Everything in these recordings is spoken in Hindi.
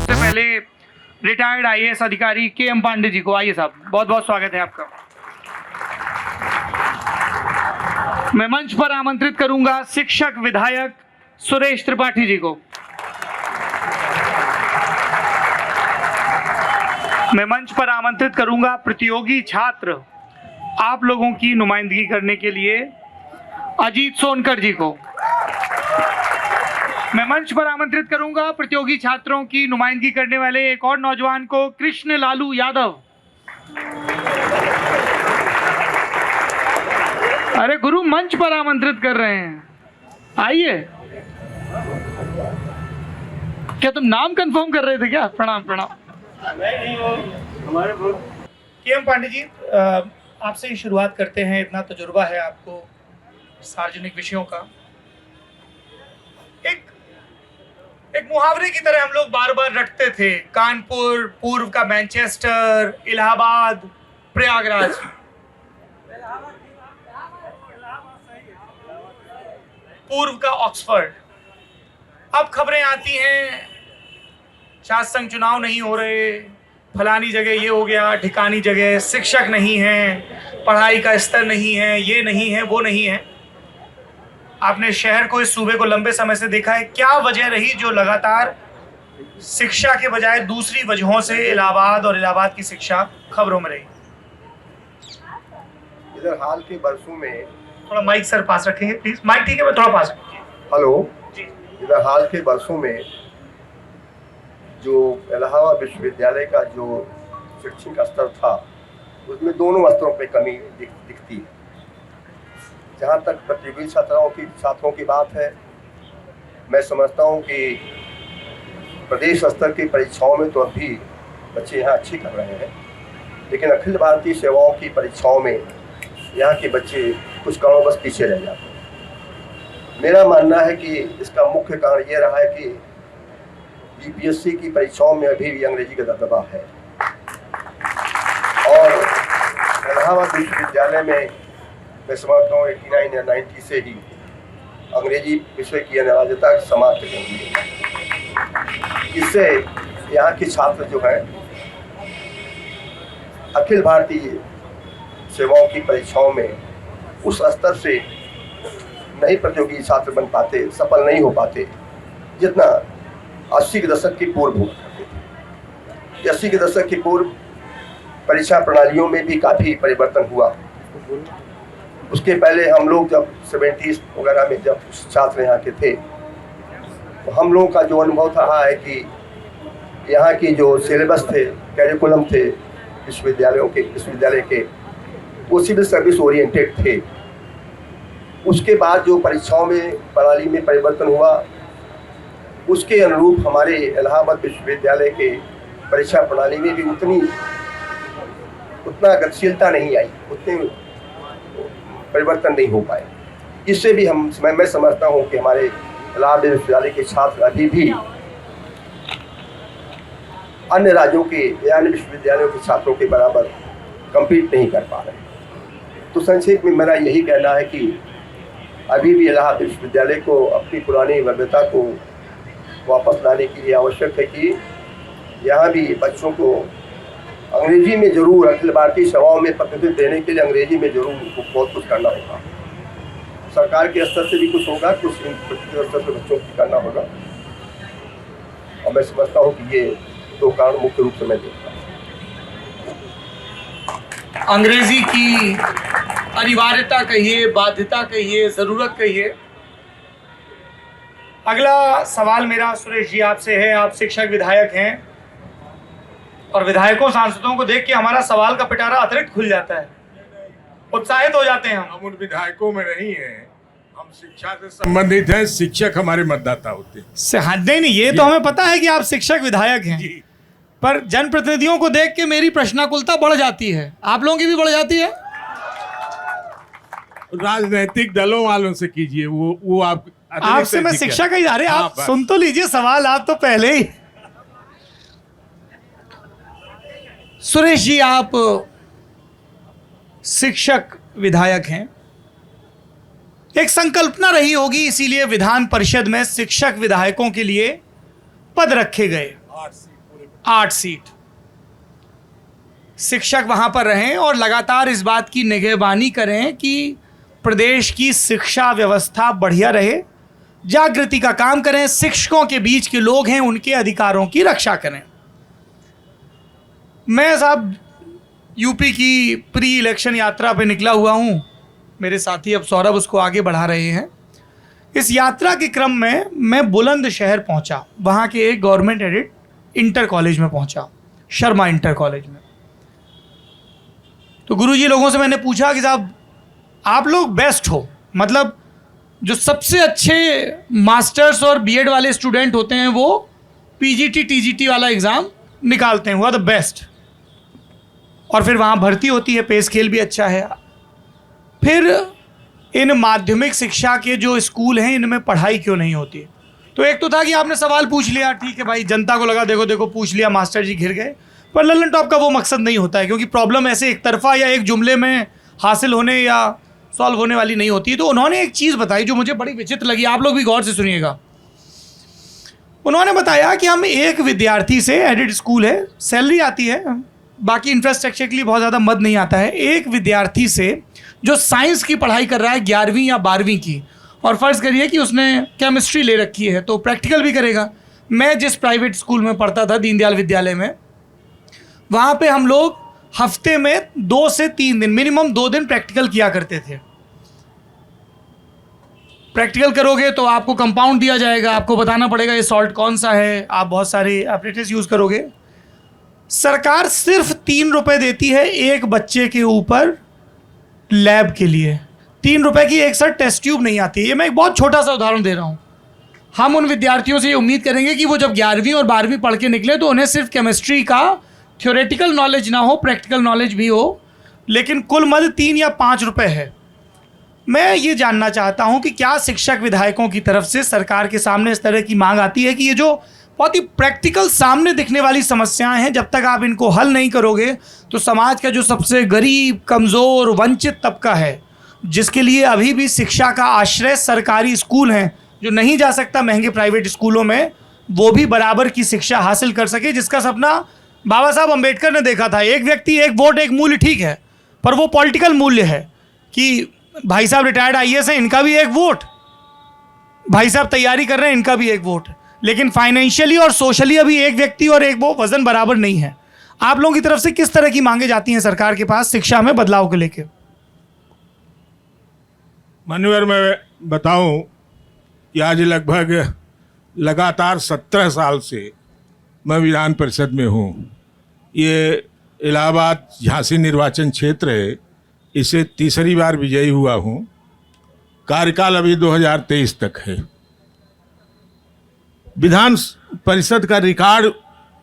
सबसे पहले रिटायर्ड आईएएस अधिकारी के.एम. पांडे जी को। आइए साहब, बहुत बहुत स्वागत है आपका। मैं मंच पर आमंत्रित करूंगा शिक्षक विधायक सुरेश त्रिपाठी जी को। मैं मंच पर आमंत्रित करूंगा प्रतियोगी छात्र आप लोगों की नुमाइंदगी करने के लिए अजीत सोनकर जी को। मैं मंच पर आमंत्रित करूंगा प्रतियोगी छात्रों की नुमाइंदगी करने वाले एक और नौजवान को, कृष्ण लालू यादव। अरे गुरु, मंच पर आमंत्रित कर रहे हैं, आइए। क्या तुम नाम कंफर्म कर रहे थे क्या? प्रणाम प्रणाम। के.एम. पांडे जी, आपसे ही शुरुआत करते हैं। इतना तजुर्बा है आपको सार्वजनिक विषयों का। एक मुहावरे की तरह हम लोग बार बार रटते थे, कानपुर, पूर्व का मैनचेस्टर, इलाहाबाद, प्रयागराज। पूर्व का ऑक्सफोर्ड। अब खबरें आती हैं छात्र संघ चुनाव नहीं हो रहे, फलानी जगह ये हो गया, ठिकानी जगह शिक्षक नहीं है, पढ़ाई का स्तर नहीं है, ये नहीं है, वो नहीं है। आपने शहर को, इस सूबे को लंबे समय से देखा है। क्या वजह रही जो लगातार शिक्षा के बजाय दूसरी वजहों से इलाहाबाद और इलाहाबाद की शिक्षा खबरों में रही? इधर हाल के बरसों में, थोड़ा माइक सर पास रखेंगे प्लीज। माइक ठीक है, मैं थोड़ा पास रखिए। हेलो जी। इधर हाल के बरसों में जो इलाहाबाद विश्वविद्यालय का जो शैक्षणिक स्तर था, उसमें दोनों स्तरों पे कमी दिखती है। जहाँ तक प्रतियोगी छात्रों की बात है, मैं समझता हूँ कि प्रदेश स्तर की परीक्षाओं में तो अभी बच्चे यहाँ अच्छी कर रहे हैं, लेकिन अखिल भारतीय सेवाओं की परीक्षाओं में यहाँ के बच्चे कुछ कारणों बस पीछे रह जाते हैं। मेरा मानना है कि इसका मुख्य कारण ये रहा है कि यूपीएससी की परीक्षाओं में अभी भी अंग्रेजी का दबदबा है, और इलाहाबाद विश्वविद्यालय में मैं समझता हूँ 89 या 90 से ही अंग्रेजी विषय की अनिवार्यता समाप्त कर दी है। इससे यहाँ के छात्र जो हैं अखिल भारतीय सेवाओं की परीक्षाओं में उस स्तर से नहीं प्रतियोगी छात्र बन पाते, सफल नहीं हो पाते जितना 80 के दशक के पूर्व हुआ करते थे। 80 के दशक के पूर्व परीक्षा प्रणालियों में भी काफ़ी परिवर्तन हुआ। उसके पहले हम लोग जब 70s वगैरह में जब छात्र यहाँ के थे, तो हम लोगों का जो अनुभव था है कि यहाँ की जो सिलेबस थे, कैरिकुलम थे विश्वविद्यालय के, वो सिविल सर्विस ओरिएंटेड थे। उसके बाद जो परीक्षाओं में प्रणाली में परिवर्तन हुआ, उसके अनुरूप हमारे इलाहाबाद विश्वविद्यालय के परीक्षा प्रणाली में भी उतना गतिशीलता नहीं आई, उतने परिवर्तन नहीं हो पाए। इससे भी मैं समझता हूँ कि हमारे इलाहाबाद विश्वविद्यालय के छात्र अभी भी अन्य राज्यों के या अन्य विश्वविद्यालयों के छात्रों के बराबर कम्पीट नहीं कर पा रहे। तो संक्षेप में मेरा यही कहना है कि अभी भी इलाहाबाद विश्वविद्यालय को अपनी पुरानी भव्यता को वापस लाने के लिए आवश्यक है कि यहाँ भी बच्चों को अंग्रेजी में जरूर, अखिल भारतीय सेवाओं में प्रतिनिधित्व देने के लिए अंग्रेजी में जरूर बहुत कुछ करना होगा। सरकार के स्तर से भी कुछ होगा, कुछ स्तर से बच्चों की करना होगा। और मैं समझता हूँ कि ये दो कारण मुख्य रूप से मैं देखता हूँ। अंग्रेजी की अनिवार्यता कहिए, बाध्यता कहिए, जरूरत कहिए। अगला सवाल मेरा सुरेश जी आपसे है। आप शिक्षक विधायक हैं और विधायकों सांसदों को देख के हमारा सवाल का पिटारा अतिरिक्त खुल जाता है, उत्साहित हो जाते हैं हम उन विधायकों में नहीं है, हम शिक्षा से संबंधित हैं। शिक्षक हमारे मतदाता होते हैं। नहीं, ये तो हमें पता है कि आप शिक्षक विधायक हैं, पर जनप्रतिनिधियों को देख के मेरी प्रश्नाकुलता बढ़ जाती है। आप लोगों की भी बढ़ जाती है? राजनीतिक दलों वालों से कीजिए, वो आपसे मैं शिक्षा का ही। अरे आप सुन तो लीजिए सवाल, आप तो पहले ही। सुरेश जी, आप शिक्षक विधायक हैं, एक संकल्पना रही होगी, इसीलिए विधान परिषद में शिक्षक विधायकों के लिए पद रखे गए। 8 सीट। शिक्षक वहां पर रहें और लगातार इस बात की निगहबानी करें कि प्रदेश की शिक्षा व्यवस्था बढ़िया रहे, जागृति का काम करें, शिक्षकों के बीच के लोग हैं उनके अधिकारों की रक्षा करें। मैं साहब यूपी की प्री इलेक्शन यात्रा पे निकला हुआ हूं, मेरे साथी अब सौरभ उसको आगे बढ़ा रहे हैं। इस यात्रा के क्रम में मैं बुलंदशहर पहुंचा, वहां के एक गवर्नमेंट एडेड इंटर कॉलेज में पहुंचा, शर्मा इंटर कॉलेज में। तो गुरुजी लोगों से मैंने पूछा कि साहब आप लोग बेस्ट हो, मतलब जो सबसे अच्छे मास्टर्स और बीएड वाले स्टूडेंट होते हैं वो पीजीटी टीजीटी वाला एग्ज़ाम निकालते हैं, हुआ द बेस्ट, और फिर वहाँ भर्ती होती है, पे स्केल भी अच्छा है। फिर इन माध्यमिक शिक्षा के जो स्कूल हैं इनमें पढ़ाई क्यों नहीं होती? तो एक तो था कि आपने सवाल पूछ लिया, ठीक है भाई, जनता को लगा देखो देखो पूछ लिया, मास्टर जी घिर गए, पर लल्लन टॉप का वो मकसद नहीं होता है, क्योंकि प्रॉब्लम ऐसे एक तरफा या एक जुमले में हासिल होने या सॉल्व होने वाली नहीं होती। तो उन्होंने एक चीज़ बताई जो मुझे बड़ी विचित्र लगी, आप लोग भी गौर से सुनिएगा। उन्होंने बताया कि हम एक विद्यार्थी से, एडेड स्कूल है, सैलरी आती है, बाकी इंफ्रास्ट्रक्चर के लिए बहुत ज़्यादा मद नहीं आता है, एक विद्यार्थी से जो साइंस की पढ़ाई कर रहा है 11वीं या 12वीं की, और फ़र्ज़ करिए कि उसने केमिस्ट्री ले रखी है तो प्रैक्टिकल भी करेगा। मैं जिस प्राइवेट स्कूल में पढ़ता था, दीनदयाल विद्यालय में, वहाँ पे हम लोग हफ्ते में 2 से 3 दिन, मिनिमम 2 दिन प्रैक्टिकल किया करते थे। प्रैक्टिकल करोगे तो आपको कंपाउंड दिया जाएगा, आपको बताना पड़ेगा ये सॉल्ट कौन सा है, आप बहुत सारे एपरेटस यूज़ करोगे। सरकार सिर्फ 3 रुपये देती है एक बच्चे के ऊपर लैब के लिए, 3 रुपये की एक सर टेस्ट ट्यूब नहीं आती। ये मैं एक बहुत छोटा सा उदाहरण दे रहा हूँ। हम उन विद्यार्थियों से ये उम्मीद करेंगे कि वो जब 11वीं और 12वीं पढ़ के निकले तो उन्हें सिर्फ केमिस्ट्री का थ्योरेटिकल नॉलेज ना हो, प्रैक्टिकल नॉलेज भी हो, लेकिन कुल मद 3 या 5 रुपये है। मैं ये जानना चाहता हूँ कि क्या शिक्षक विधायकों की तरफ से सरकार के सामने इस तरह की मांग आती है कि ये जो बहुत ही प्रैक्टिकल सामने दिखने वाली समस्याएं हैं, जब तक आप इनको हल नहीं करोगे तो समाज का जो सबसे गरीब, कमज़ोर, वंचित तबका है, जिसके लिए अभी भी शिक्षा का आश्रय सरकारी स्कूल हैं, जो नहीं जा सकता महंगे प्राइवेट स्कूलों में, वो भी बराबर की शिक्षा हासिल कर सके, जिसका सपना बाबा साहब अम्बेडकर ने देखा था। एक व्यक्ति एक वोट एक मूल्य, ठीक है, पर वो पॉलिटिकल मूल्य है कि भाई साहब रिटायर्ड आईएएस हैं, इनका भी एक वोट, भाई साहब तैयारी कर रहे हैं, इनका भी एक वोट, लेकिन फाइनेंशियली और सोशली अभी एक व्यक्ति और एक वो वजन बराबर नहीं है। आप लोगों की तरफ से किस तरह की मांगे जाती हैं सरकार के पास शिक्षा में बदलाव को लेकर? मान्यवर, मैं बताऊं कि आज लगभग लगातार 17 साल से मैं विधान परिषद में हूं। ये इलाहाबाद झांसी निर्वाचन क्षेत्र है, इसे तीसरी बार विजयी हुआ हूं। कार्यकाल अभी 2023 तक है। विधान परिषद का रिकॉर्ड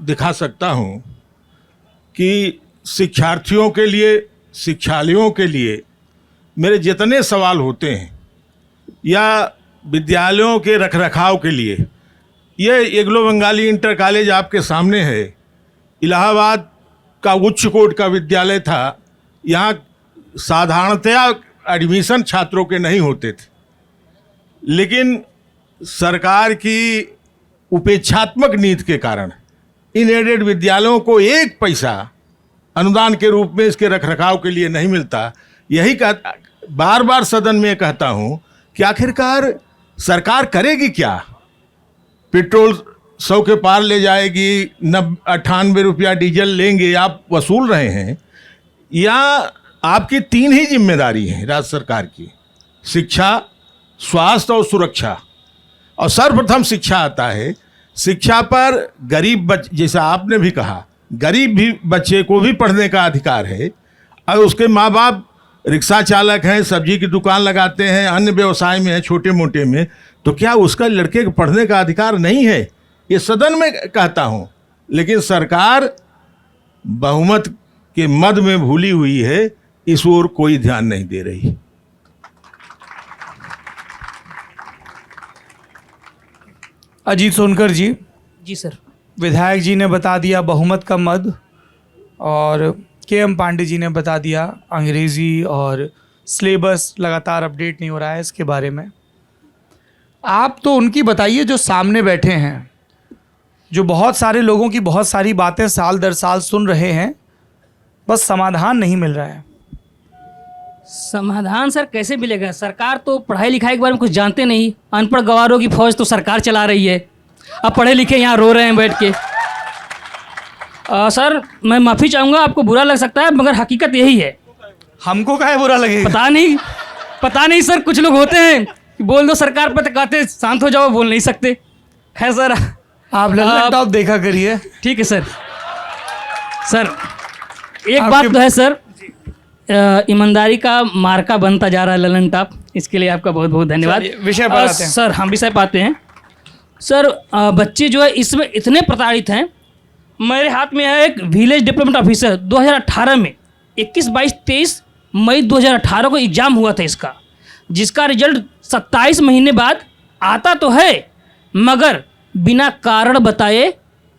दिखा सकता हूं कि शिक्षार्थियों के लिए, शिक्षालयों के लिए मेरे जितने सवाल होते हैं या विद्यालयों के रखरखाव के लिए, ये एग्लो बंगाली इंटर कॉलेज आपके सामने है, इलाहाबाद का उच्च कोटि का विद्यालय था। यहाँ साधारणतया एडमिशन छात्रों के नहीं होते थे, लेकिन सरकार की उपेक्षात्मक नीति के कारण इन एडेड विद्यालयों को 1 पैसा अनुदान के रूप में इसके रखरखाव के लिए नहीं मिलता। यही बार बार सदन में कहता हूँ कि आखिरकार सरकार करेगी क्या? पेट्रोल 100 के पार ले जाएगी, 98 रुपया डीजल लेंगे, आप वसूल रहे हैं, या आपकी 3 ही जिम्मेदारी हैं राज्य सरकार की, शिक्षा, स्वास्थ्य और सुरक्षा। और सर्वप्रथम शिक्षा आता है। शिक्षा पर गरीब जैसा आपने भी कहा, गरीब भी बच्चे को भी पढ़ने का अधिकार है। और उसके माँ बाप रिक्शा चालक हैं, सब्जी की दुकान लगाते हैं, अन्य व्यवसाय में हैं, छोटे मोटे में, तो क्या उसका लड़के को पढ़ने का अधिकार नहीं है? ये सदन में कहता हूँ, लेकिन सरकार बहुमत के मद में भूली हुई है, इस ओर कोई ध्यान नहीं दे रही। अजीत सोनकर जी। जी सर। विधायक जी ने बता दिया बहुमत का मद, और के.एम. पांडे जी ने बता दिया अंग्रेज़ी और सिलेबस लगातार अपडेट नहीं हो रहा है इसके बारे में। आप तो उनकी बताइए जो सामने बैठे हैं, जो बहुत सारे लोगों की बहुत सारी बातें साल दर साल सुन रहे हैं, बस समाधान नहीं मिल रहा है। समाधान सर कैसे मिलेगा? सरकार तो पढ़ाई लिखाई के बारे में कुछ जानते नहीं, अनपढ़ गवारों की फौज तो सरकार चला रही है। अब पढ़े लिखे यहाँ रो रहे हैं बैठ के। सर मैं माफ़ी चाहूँगा, आपको बुरा लग सकता है मगर हकीकत यही है। हमको काहे बुरा लगेगा? पता नहीं सर, कुछ लोग होते हैं कि बोल दो सरकार पर, कहते शांत हो जाओ, बोल नहीं सकते। खैर सर, आप लल्लन टॉप देखा करिए। ठीक है सर। सर एक बात तो है सर, ईमानदारी का मार्का बनता जा रहा है ललन टॉप, इसके लिए आपका बहुत बहुत धन्यवाद। विषय पर आते हैं। सर हम विषय पर आते हैं। सर बच्चे जो है इसमें इतने प्रताड़ित हैं। मेरे हाथ में है एक विलेज डेवलपमेंट ऑफिसर 2018 में 21, 22, 23 मई 2018 को एग्ज़ाम हुआ था इसका, जिसका रिजल्ट 27 महीने बाद आता तो है मगर बिना कारण बताए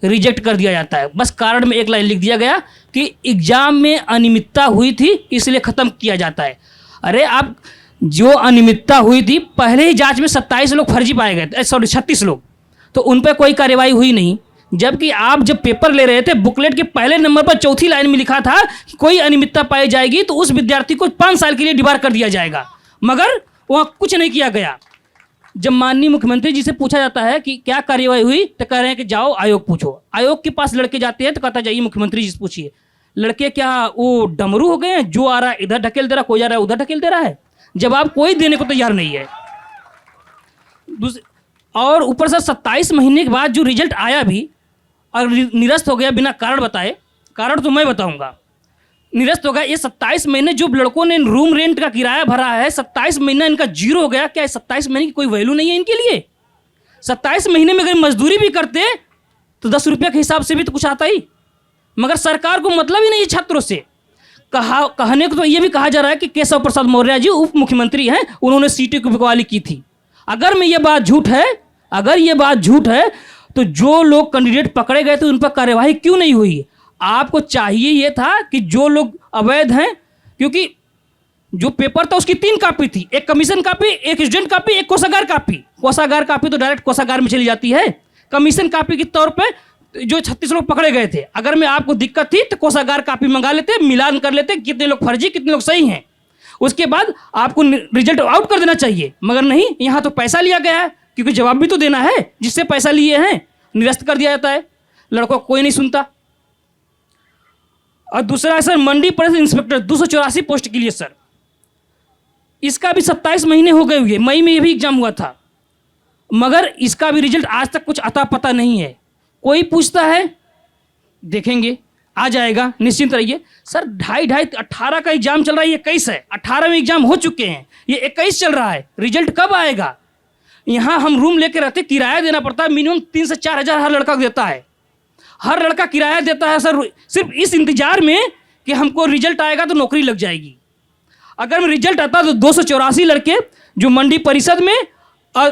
रिजेक्ट कर दिया जाता है। बस कारण में एक लाइन लिख दिया गया कि एग्ज़ाम में अनियमितता हुई थी इसलिए ख़त्म किया जाता है। अरे आप, जो अनियमितता हुई थी पहले ही जांच में 27 लोग फर्जी पाए गए, सॉरी 36 लोग, तो उन पर कोई कार्रवाई हुई नहीं। जबकि आप जब पेपर ले रहे थे, बुकलेट के पहले नंबर पर चौथी लाइन में लिखा था कि कोई अनियमितता पाई जाएगी तो उस विद्यार्थी को 5 साल के लिए डिबार कर दिया जाएगा, मगर वहाँ कुछ नहीं किया गया। जब माननीय मुख्यमंत्री जी से पूछा जाता है कि क्या कार्रवाई हुई, तो कह रहे हैं कि जाओ आयोग पूछो। आयोग के पास लड़के जाते हैं तो कहता जाइए मुख्यमंत्री जी से पूछिए। लड़के क्या वो डमरू हो गए हैं? जो आ रहा है इधर ढकेल दे रहा, कोई जा रहा है उधर ढकेल दे रहा है। जवाब कोई देने को तैयार नहीं है। और ऊपर से 27 महीने के बाद जो रिजल्ट आया भी और निरस्त हो गया बिना कारण बताए। कारण तो मैं बताऊंगा, निरस्त हो गया। ये 27 महीने जो लड़कों ने रूम रेंट का किराया भरा है, 27 महीना इनका जीरो हो गया। क्या 27 महीने की कोई वैल्यू नहीं है इनके लिए? 27 महीने में अगर मजदूरी भी करते तो 10 रुपये के हिसाब से भी तो कुछ आता ही, मगर सरकार को मतलब ही नहीं है छात्रों से। कहने को तो ये भी कहा जा रहा है कि केशव प्रसाद मौर्य जी उप मुख्यमंत्री हैं, उन्होंने सीटें की बकवाली की थी। अगर ये बात झूठ है तो जो लोग कैंडिडेट पकड़े गए थे उन पर कार्यवाही क्यों नहीं हुई? आपको चाहिए ये था कि जो लोग अवैध हैं, क्योंकि जो पेपर था उसकी 3 कापी थी, एक कमीशन कापी, एक स्टूडेंट कापी, एक कोषागार कापी। कोषागार कापी तो डायरेक्ट कोषागार में चली जाती है। कमीशन कापी के तौर पे जो 36 लोग पकड़े गए थे, अगर में आपको दिक्कत थी तो कोषागार कापी मंगा लेते, मिलान कर लेते, कितने लोग फर्जी कितने लोग सही हैं, उसके बाद आपको रिजल्ट आउट कर देना चाहिए। मगर नहीं, यहाँ तो पैसा लिया गया है, क्योंकि जवाब भी तो देना है। जिससे पैसा लिए हैं निरस्त कर दिया जाता है। लड़कों को कोई नहीं सुनता। और दूसरा है सर मंडी परिषद इंस्पेक्टर 284 पोस्ट के लिए सर, इसका भी 27 महीने हो गए हुए। मई में ये भी एग्जाम हुआ था, मगर इसका भी रिजल्ट आज तक कुछ अता पता नहीं है। कोई पूछता है देखेंगे आ जाएगा, निश्चिंत रहिए। सर 2.5 18 का एग्जाम चल रहा है, ये 21 है। 18 में एग्जाम हो चुके हैं, ये 21 चल रहा है। रिजल्ट कब आएगा? यहाँ हम रूम लेके रहते, किराया देना पड़ता है। मिनिमम 3 से 4 हज़ार हर लड़का देता है, हर लड़का किराया देता है सर, सिर्फ इस इंतजार में कि हमको रिजल्ट आएगा तो नौकरी लग जाएगी। अगर में रिजल्ट आता तो 284 लड़के जो मंडी परिषद में और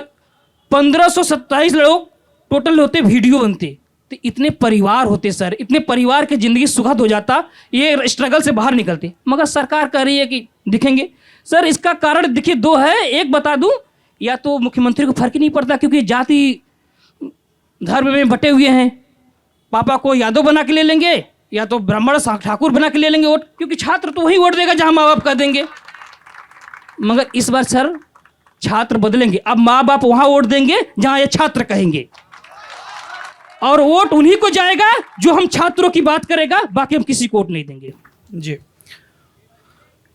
1527 लोग टोटल होते, वीडियो बनते, तो इतने परिवार होते सर, इतने परिवार की ज़िंदगी सुखद हो जाता, ये स्ट्रगल से बाहर निकलते। मगर सरकार कह रही है कि दिखेंगे। सर इसका कारण देखिए 2 है। एक बता दूं, या तो मुख्यमंत्री को फर्क ही नहीं पड़ता, क्योंकि जाति धर्म में बटे हुए हैं। पापा को यादव बना के ले लेंगे या तो ब्राह्मण ठाकुर बना के ले लेंगे वोट, क्योंकि छात्र तो वही वोट देगा जहां माँ बाप कह देंगे। मगर इस बार सर छात्र बदलेंगे, अब माँ बाप वहां वोट देंगे जहां ये छात्र कहेंगे, और वोट उन्हीं को जाएगा जो हम छात्रों की बात करेगा, बाकी हम किसी को वोट नहीं देंगे। जी,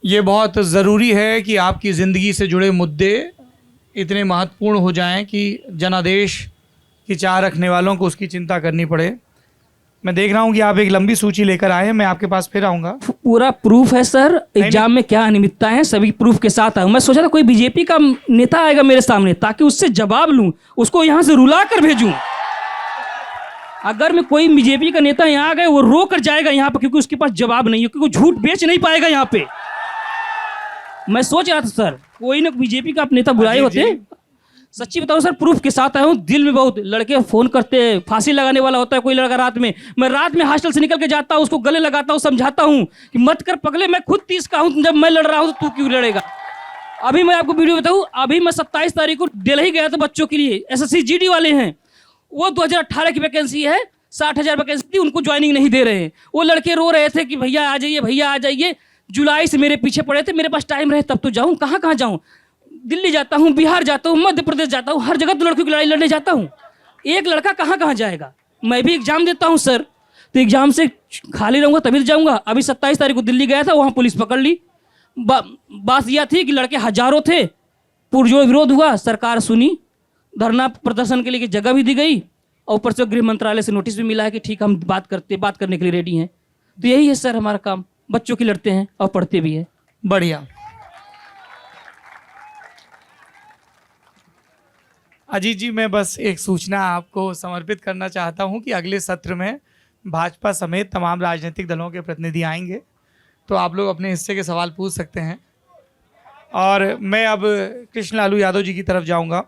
ये बहुत ज़रूरी है कि आपकी ज़िंदगी से जुड़े मुद्दे इतने महत्वपूर्ण हो जाएं कि जनादेश की चाह रखने वालों को उसकी चिंता करनी पड़े। मैं देख रहा हूं कि आप एक लंबी सूची लेकर आए हैं, मैं आपके पास फिर आऊंगा। पूरा प्रूफ है सर, एग्जाम में क्या अनियमितता है सभी प्रूफ के साथ आऊँ। मैं सोचा था कोई बीजेपी का नेता आएगा मेरे सामने ताकि उससे जवाब लूं, उसको यहाँ से रुला कर भेजूं। अगर मैं कोई बीजेपी का नेता यहाँ आ गए, वो रो कर जाएगा यहाँ पर, क्योंकि उसके पास जवाब नहीं है, क्योंकि वो झूठ बेच नहीं पाएगा यहाँ पे। मैं सोच रहा था सर कोई ना बीजेपी का आप नेता बुलाए होते। सच्ची बताऊं सर, प्रूफ के साथ आया हूँ। दिल में बहुत लड़के फ़ोन करते, फांसी लगाने वाला होता है कोई लड़का रात में। मैं रात में हॉस्टल से निकल के जाता हूँ, उसको गले लगाता हूँ, समझाता हूँ कि मत कर पगले, मैं खुद 30 का हूँ, जब मैं लड़ रहा हूँ तो तू क्यों लड़ेगा। अभी मैं आपको वीडियो बताऊँ, अभी मैं 27 तारीख को दिल्ली गया था बच्चों के लिए, SSC GD वाले हैं। वो 2018 की वैकेंसी है, 60,000 वैकेंसी थी, उनको ज्वाइनिंग नहीं दे रहे हैं। वो लड़के रो रहे थे कि भैया आ जाइए, भैया आ जाइए। जुलाई से मेरे पीछे पड़े थे, मेरे पास टाइम रहे तब तो जाऊँ, कहाँ कहाँ जाऊँ। दिल्ली जाता हूँ, बिहार जाता हूँ, मध्य प्रदेश जाता हूँ, हर जगह तो लड़कियों की लड़ाई लड़ने जाता हूँ। एक लड़का कहाँ कहाँ जाएगा। मैं भी एग्जाम देता हूँ सर, तो एग्जाम से खाली रहूँगा तभी तो जाऊँगा। अभी 27 तारीख को दिल्ली गया था, वहाँ पुलिस पकड़ ली। बात यह थी कि लड़के हजारों थे, पुरजोर विरोध हुआ, सरकार सुनी, धरना प्रदर्शन के लिए जगह भी दी गई, और ऊपर से गृह मंत्रालय से नोटिस भी मिला है कि ठीक हम बात करने के लिए रेडी हैं। तो यही है सर हमारा काम, बच्चों की लड़ते हैं और पढ़ते भी हैं। बढ़िया। अजीत जी, मैं बस एक सूचना आपको समर्पित करना चाहता हूं कि अगले सत्र में भाजपा समेत तमाम राजनीतिक दलों के प्रतिनिधि आएंगे, तो आप लोग अपने हिस्से के सवाल पूछ सकते हैं। और मैं अब कृष्ण लालू यादव जी की तरफ जाऊंगा।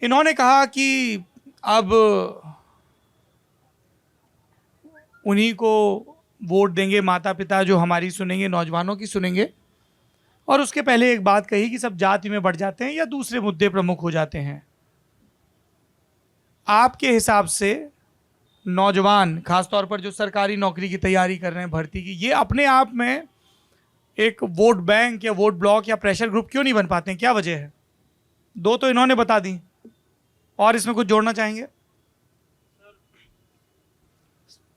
इन्होंने कहा कि अब उन्हीं को वोट देंगे माता पिता जो हमारी सुनेंगे, नौजवानों की सुनेंगे। और उसके पहले एक बात कही कि सब जाति में बढ़ जाते हैं या दूसरे मुद्दे प्रमुख हो जाते हैं। आपके हिसाब से नौजवान, खासतौर पर जो सरकारी नौकरी की तैयारी कर रहे हैं, भर्ती की, ये अपने आप में एक वोट बैंक या वोट ब्लॉक या प्रेशर ग्रुप क्यों नहीं बन पाते हैं? क्या वजह है? दो तो इन्होंने बता दी, और इसमें कुछ जोड़ना चाहेंगे?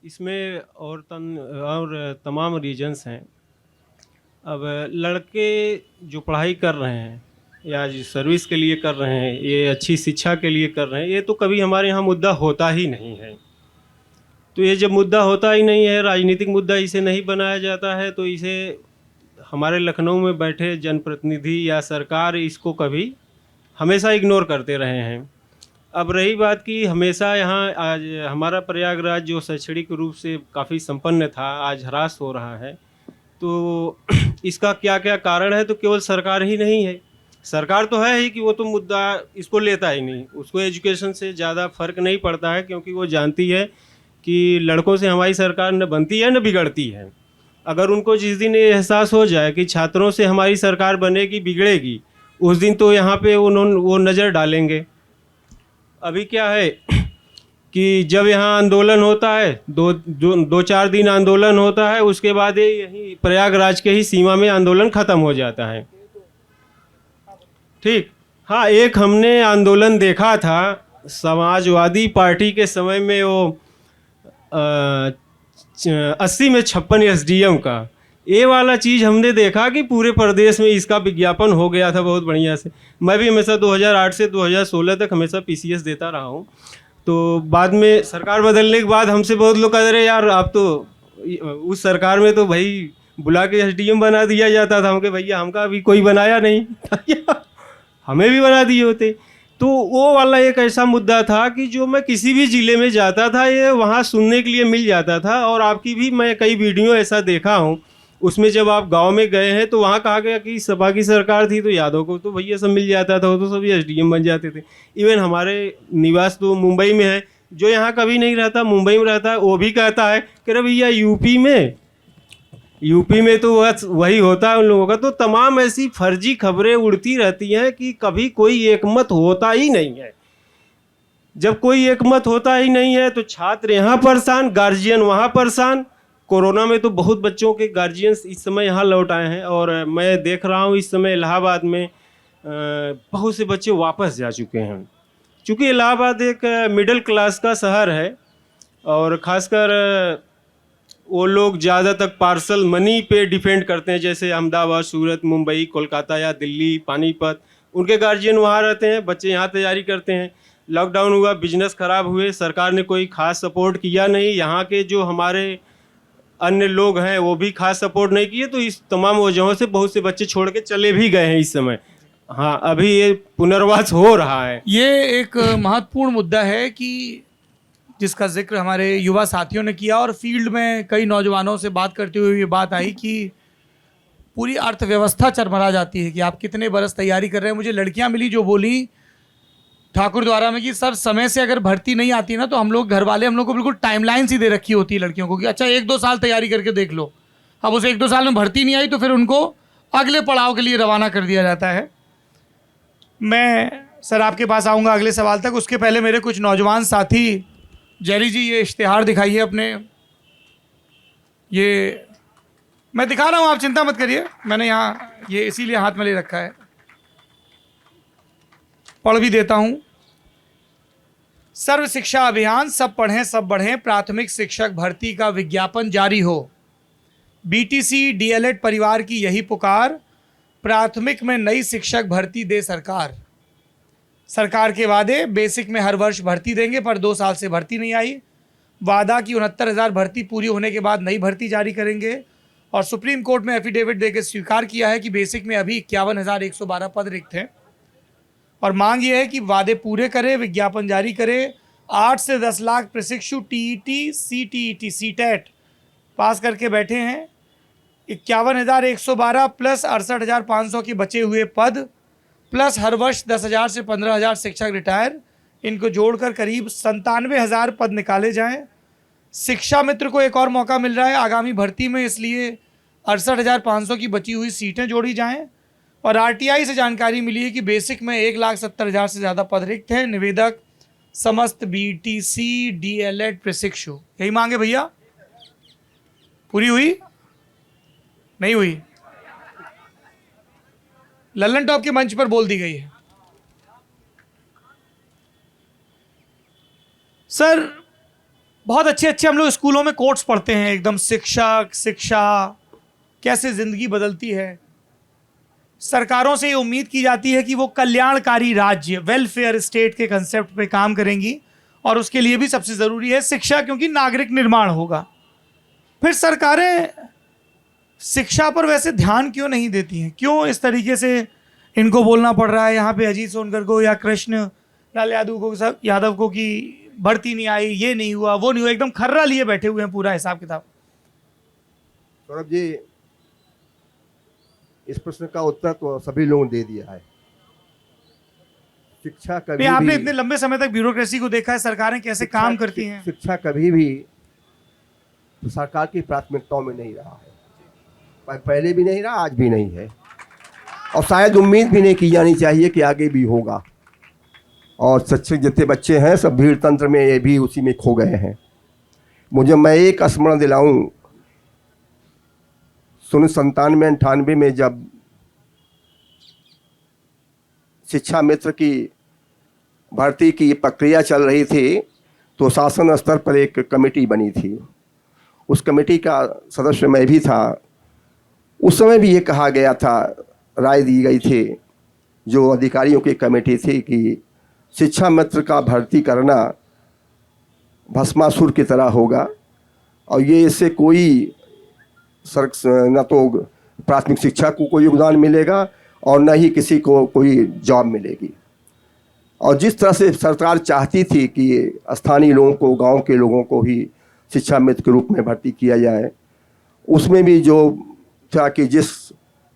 इसमें और तमाम रीजन्स हैं। अब लड़के जो पढ़ाई कर रहे हैं या जो सर्विस के लिए कर रहे हैं, ये अच्छी शिक्षा के लिए कर रहे हैं, ये तो कभी हमारे यहाँ मुद्दा होता ही नहीं है। तो ये जब मुद्दा होता ही नहीं है, राजनीतिक मुद्दा इसे नहीं बनाया जाता है, तो इसे हमारे लखनऊ में बैठे जनप्रतिनिधि या सरकार इसको कभी हमेशा इग्नोर करते रहे हैं। अब रही बात कि हमेशा यहाँ आज हमारा प्रयागराज जो शैक्षणिक रूप से काफ़ी संपन्न था, आज ह्रास हो रहा है। तो इसका क्या क्या कारण है? तो केवल सरकार ही नहीं है। सरकार तो है ही कि वो तो मुद्दा इसको लेता ही नहीं, उसको एजुकेशन से ज़्यादा फ़र्क नहीं पड़ता है, क्योंकि वो जानती है कि लड़कों से हमारी सरकार न बनती है न बिगड़ती है। अगर उनको जिस दिन ये एहसास हो जाए कि छात्रों से हमारी सरकार बनेगी बिगड़ेगी, उस दिन तो यहाँ पे वो नज़र डालेंगे। अभी क्या है कि जब यहाँ आंदोलन होता है, दो चार दिन आंदोलन होता है, उसके बाद यही प्रयागराज के ही सीमा में आंदोलन ख़त्म हो जाता है। ठीक, हाँ, एक हमने आंदोलन देखा था समाजवादी पार्टी के समय में, वो 80 में 56 SDM का, ये वाला चीज़ हमने देखा कि पूरे प्रदेश में इसका विज्ञापन हो गया था बहुत बढ़िया से। मैं भी हमेशा 2008 से 2016 तक हमेशा PCS देता रहा हूँ। तो बाद में सरकार बदलने के बाद हमसे बहुत लोग कह रहे यार, आप तो उस सरकार में तो भाई बुला के SDM बना दिया जाता था। हमके भैया हमका अभी कोई बनाया नहीं हमें भी बना दिए होते। तो वो वाला एक ऐसा मुद्दा था कि जो मैं किसी भी ज़िले में जाता था, ये वहाँ सुनने के लिए मिल जाता था। और आपकी भी मैं कई वीडियो ऐसा देखा हूँ, उसमें जब आप गांव में गए हैं तो वहाँ कहा गया कि सपा की सरकार थी तो यादव को तो भैया सब मिल जाता था, वो तो सभी SDM बन जाते थे। इवन हमारे निवास तो मुंबई में है, जो यहाँ कभी नहीं रहता मुंबई में रहता है, वो भी कहता है कि अरे भैया यूपी में तो वही होता है उन लोगों का। तो तमाम ऐसी फर्जी खबरें उड़ती रहती हैं कि कभी कोई एकमत होता ही नहीं है। जब कोई एकमत होता ही नहीं है तो छात्र यहाँ परेशान, गार्जियन वहाँ परेशान। कोरोना में तो बहुत बच्चों के गार्जियंस इस समय यहाँ लौट आए हैं, और मैं देख रहा हूँ इस समय इलाहाबाद में बहुत से बच्चे वापस जा चुके हैं। चूँकि इलाहाबाद एक मिडिल क्लास का शहर है, और ख़ासकर वो लोग ज़्यादा तक पार्सल मनी पे डिपेंड करते हैं, जैसे अहमदाबाद, सूरत, मुंबई, कोलकाता या दिल्ली, पानीपत। उनके गार्जियन वहाँ रहते हैं, बच्चे यहाँ तैयारी करते हैं। लॉकडाउन हुआ, बिजनेस ख़राब हुए, सरकार ने कोई ख़ास सपोर्ट किया नहीं। यहाँ के जो हमारे अन्य लोग हैं वो भी खास सपोर्ट नहीं किए, तो इस तमाम वजहों से बहुत से बच्चे छोड़ के चले भी गए हैं इस समय। हाँ, अभी ये पुनर्वास हो रहा है। ये एक महत्वपूर्ण मुद्दा है कि जिसका जिक्र हमारे युवा साथियों ने किया, और फील्ड में कई नौजवानों से बात करते हुए ये बात आई कि पूरी अर्थव्यवस्था चरमरा जाती है कि आप कितने बरस तैयारी कर रहे हैं। मुझे लड़कियां मिली जो बोली ठाकुर द्वारा में कि सर समय से अगर भर्ती नहीं आती ना तो हम लोग घर वाले हम लोग को बिल्कुल टाइमलाइन सी दे रखी होती है लड़कियों को कि अच्छा 1-2 साल तैयारी करके देख लो। अब उस 1-2 साल में भर्ती नहीं आई तो फिर उनको अगले पड़ाव के लिए रवाना कर दिया जाता है। मैं सर आपके पास आऊँगा अगले सवाल तक, उसके पहले मेरे कुछ नौजवान साथी, जेरी जी ये इश्तिहार दिखाइए अपने, ये मैं दिखा रहा हूँ, आप चिंता मत करिए, मैंने यहाँ ये इसीलिए हाथ में ले रखा है, पढ़ भी देता हूँ। सर्व शिक्षा अभियान, सब पढ़ें सब बढ़ें, प्राथमिक शिक्षक भर्ती का विज्ञापन जारी हो। बीटीसी डीएलएड परिवार की यही पुकार, प्राथमिक में नई शिक्षक भर्ती दे सरकार। सरकार के वादे, बेसिक में हर वर्ष भर्ती देंगे, पर 2 साल से भर्ती नहीं आई। वादा की 69,000 भर्ती पूरी होने के बाद नई भर्ती जारी करेंगे। और सुप्रीम कोर्ट में एफिडेविट देकर स्वीकार किया है कि बेसिक में अभी 51,112 पद रिक्त हैं। और मांग ये है कि वादे पूरे करे, विज्ञापन जारी करे। 8 से 10 लाख प्रशिक्षु टीईटी, सीटीईटी, सीटेट पास करके बैठे हैं। 51,112 प्लस 68,500 के बचे हुए पद, प्लस हर वर्ष 10,000 से 15,000 शिक्षक रिटायर, इनको जोड़कर करीब 97,000 पद निकाले जाएं। शिक्षा मित्र को एक और मौका मिल रहा है आगामी भर्ती में, इसलिए 68,500 की बची हुई सीटें जोड़ी जाएं। और आरटीआई से जानकारी मिली है कि बेसिक में 1,70,000 से ज़्यादा पद रिक्त हैं। निवेदक समस्त बीटीसी डीएलएड प्रशिक्षु, यही मांगे भैया। पूरी हुई नहीं हुई? लल्लन टॉप के मंच पर बोल दी गई है। सर बहुत अच्छे अच्छे हम लोग स्कूलों में कोट्स पढ़ते हैं, एकदम शिक्षक शिक्षा कैसे जिंदगी बदलती है। सरकारों से ये उम्मीद की जाती है कि वो कल्याणकारी राज्य, वेलफेयर स्टेट के कंसेप्ट पे काम करेंगी, और उसके लिए भी सबसे ज़रूरी है शिक्षा, क्योंकि नागरिक निर्माण होगा। फिर सरकारें शिक्षा पर वैसे ध्यान क्यों नहीं देती हैं? क्यों इस तरीके से इनको बोलना पड़ रहा है यहाँ पे अजीत सोनकर को या कृष्ण लाल यादव को कि भर्ती नहीं आई, ये नहीं हुआ, वो नहीं हुआ, एकदम खर्रा लिए बैठे हुए हैं पूरा हिसाब किताब। सौरभ जी, इस प्रश्न का उत्तर तो सभी लोगों ने दे दिया है। शिक्षा कभी आपने भी, इतने लंबे समय तक ब्यूरोक्रेसी को देखा है, सरकारें कैसे काम करती हैं। शिक्षा कभी भी सरकार की प्राथमिकताओं में नहीं रहा है, पहले भी नहीं रहा, आज भी नहीं है, और शायद उम्मीद भी नहीं की जानी चाहिए कि आगे भी होगा। और शिक्षक जितने बच्चे हैं सब भीड़ तंत्र में, ये भी उसी में खो गए हैं। मैं एक स्मरण दिलाऊं, 1997-98 में जब शिक्षा मित्र की भर्ती की प्रक्रिया चल रही थी, तो शासन स्तर पर एक कमेटी बनी थी। उस कमेटी का सदस्य मैं भी था। उस समय भी ये कहा गया था, राय दी गई थी जो अधिकारियों की कमेटी थी, कि शिक्षा मित्र का भर्ती करना भस्मासुर की तरह होगा, और ये इससे कोई न तो प्राथमिक शिक्षा को कोई योगदान मिलेगा और न ही किसी को कोई जॉब मिलेगी। और जिस तरह से सरकार चाहती थी कि स्थानीय लोगों को, गांव के लोगों को ही शिक्षा मित्र के रूप में भर्ती किया जाए, उसमें भी जो था कि जिस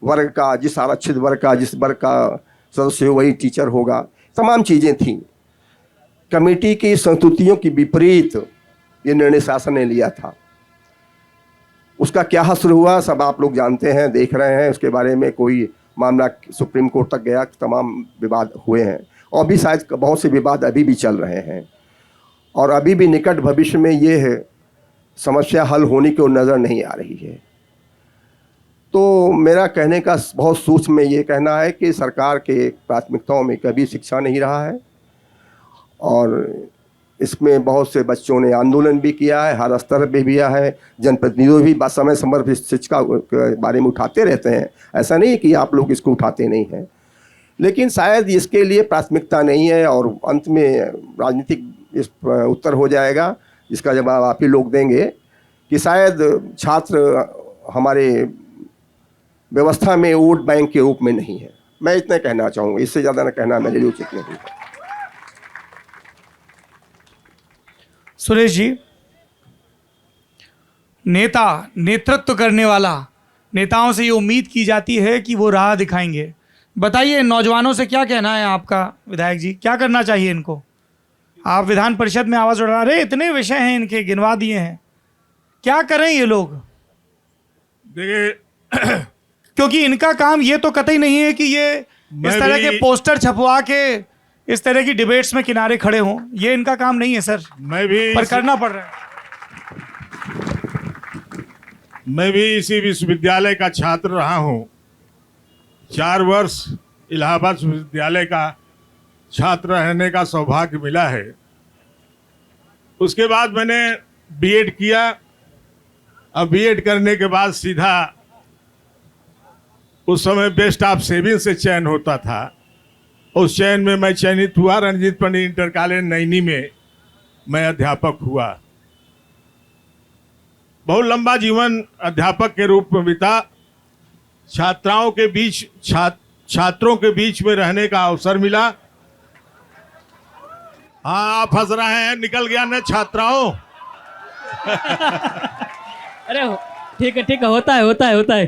वर्ग का, जिस आरक्षित वर्ग का, जिस वर्ग का सदस्य हो वही टीचर होगा, तमाम चीज़ें थीं। कमेटी की संस्तुतियों की विपरीत ये निर्णय शासन ने लिया था। उसका क्या हश्र हुआ सब आप लोग जानते हैं, देख रहे हैं। उसके बारे में कोई मामला सुप्रीम कोर्ट तक गया, तमाम विवाद हुए हैं, और भी शायद बहुत से विवाद अभी भी चल रहे हैं, और अभी भी निकट भविष्य में ये है समस्या हल होने की नज़र नहीं आ रही है। तो मेरा कहने का बहुत सूक्ष्म में ये कहना है कि सरकार के प्राथमिकताओं में कभी शिक्षा नहीं रहा है, और इसमें बहुत से बच्चों ने आंदोलन भी किया है, हर स्तर पे भी किया है। जनप्रतिनिधि भी समय समय पर शिक्षा के बारे में उठाते रहते हैं, ऐसा नहीं कि आप लोग इसको उठाते नहीं हैं, लेकिन शायद इसके लिए प्राथमिकता नहीं है। और अंत में राजनीतिक इस उत्तर हो जाएगा, जिसका जवाब आप ही लोग देंगे, कि शायद छात्र हमारे व्यवस्था में वोट बैंक के रूप में नहीं है। मैं इतना कहना चाहूँगा, इससे ज़्यादा न कहना मेरे लिए उचित नहीं है। सुरेश जी, नेता, नेतृत्व करने वाला, नेताओं से ये उम्मीद की जाती है कि वो राह दिखाएंगे। बताइए नौजवानों से क्या कहना है आपका, विधायक जी, क्या करना चाहिए इनको? आप विधान परिषद में आवाज़ उठा रहे, इतने विषय हैं इनके, गिनवा दिए हैं, क्या करें ये लोग? देखिए, क्योंकि इनका काम ये तो कतई नहीं है कि ये इस तरह के पोस्टर छपवा के इस तरह की डिबेट्स में किनारे खड़े हों, ये इनका काम नहीं है सर, मैं भी पर करना पड़ रहा है। मैं भी इसी विश्वविद्यालय का छात्र रहा हूँ। 4 वर्ष इलाहाबाद विश्वविद्यालय का छात्र रहने का सौभाग्य मिला है। उसके बाद मैंने बीएड किया। अब बीएड करने के बाद सीधा उस समय बेस्ट ऑफ 7 से चयन होता था। उस चयन में मैं चयनित हुआ। रणजीत पंडित इंटर कॉलेज नैनी में मैं अध्यापक हुआ। बहुत लंबा जीवन अध्यापक के रूप में बीता। छात्राओं के बीच छात्रों के बीच में रहने का अवसर मिला। हाँ, आप हंस रहे हैं, निकल गया ना छात्राओं। अरे ठीक है, होता है।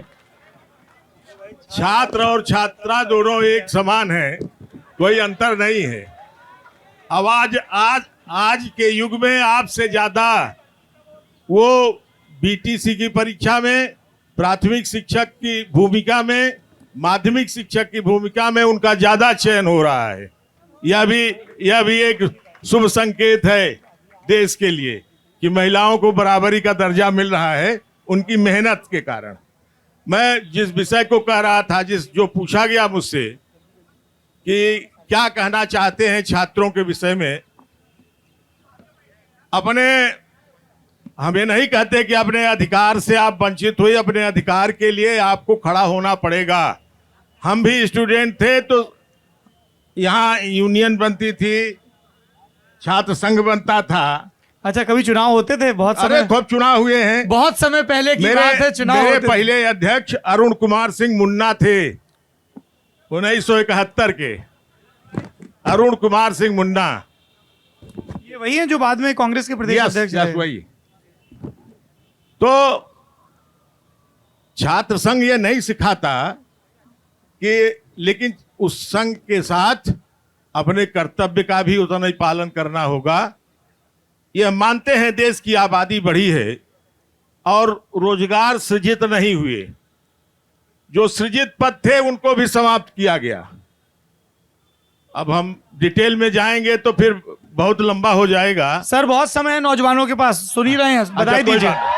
छात्र और छात्रा दोनों एक समान है, कोई अंतर नहीं है। अब आज के युग में आपसे ज्यादा वो बीटीसी की परीक्षा में, प्राथमिक शिक्षक की भूमिका में, माध्यमिक शिक्षक की भूमिका में उनका ज्यादा चयन हो रहा है। यह भी एक शुभ संकेत है देश के लिए कि महिलाओं को बराबरी का दर्जा मिल रहा है उनकी मेहनत के कारण। मैं जिस विषय को कह रहा था, जो पूछा गया मुझसे कि क्या कहना चाहते हैं छात्रों के विषय में, हम ये नहीं कहते कि अपने अधिकार से आप वंचित हुए। अपने अधिकार के लिए आपको खड़ा होना पड़ेगा। हम भी स्टूडेंट थे तो यहाँ यूनियन बनती थी, छात्र संघ बनता था। अच्छा, कभी चुनाव होते थे? बहुत अरे समय, खूब चुनाव हुए हैं। बहुत समय पहले की बात है, चुनाव मेरे होते थे। पहले अध्यक्ष अरुण कुमार सिंह मुन्ना थे, 1971 के अरुण कुमार सिंह मुन्ना। ये वही है जो बाद में कांग्रेस के प्रदेश अध्यक्ष रहे। वही। तो छात्र संघ ये नहीं सिखाता कि, लेकिन उस संघ के साथ अपने कर्तव्य का भी उतना ही पालन करना होगा। ये मानते हैं देश की आबादी बढ़ी है और रोजगार सृजित नहीं हुए। जो सृजित पद थे उनको भी समाप्त किया गया। अब हम डिटेल में जाएंगे तो फिर बहुत लंबा हो जाएगा। सर, बहुत समय है नौजवानों के पास, सुन ही रहे हैं, बधाई अच्छा, कोई दीजिए। बात नहीं।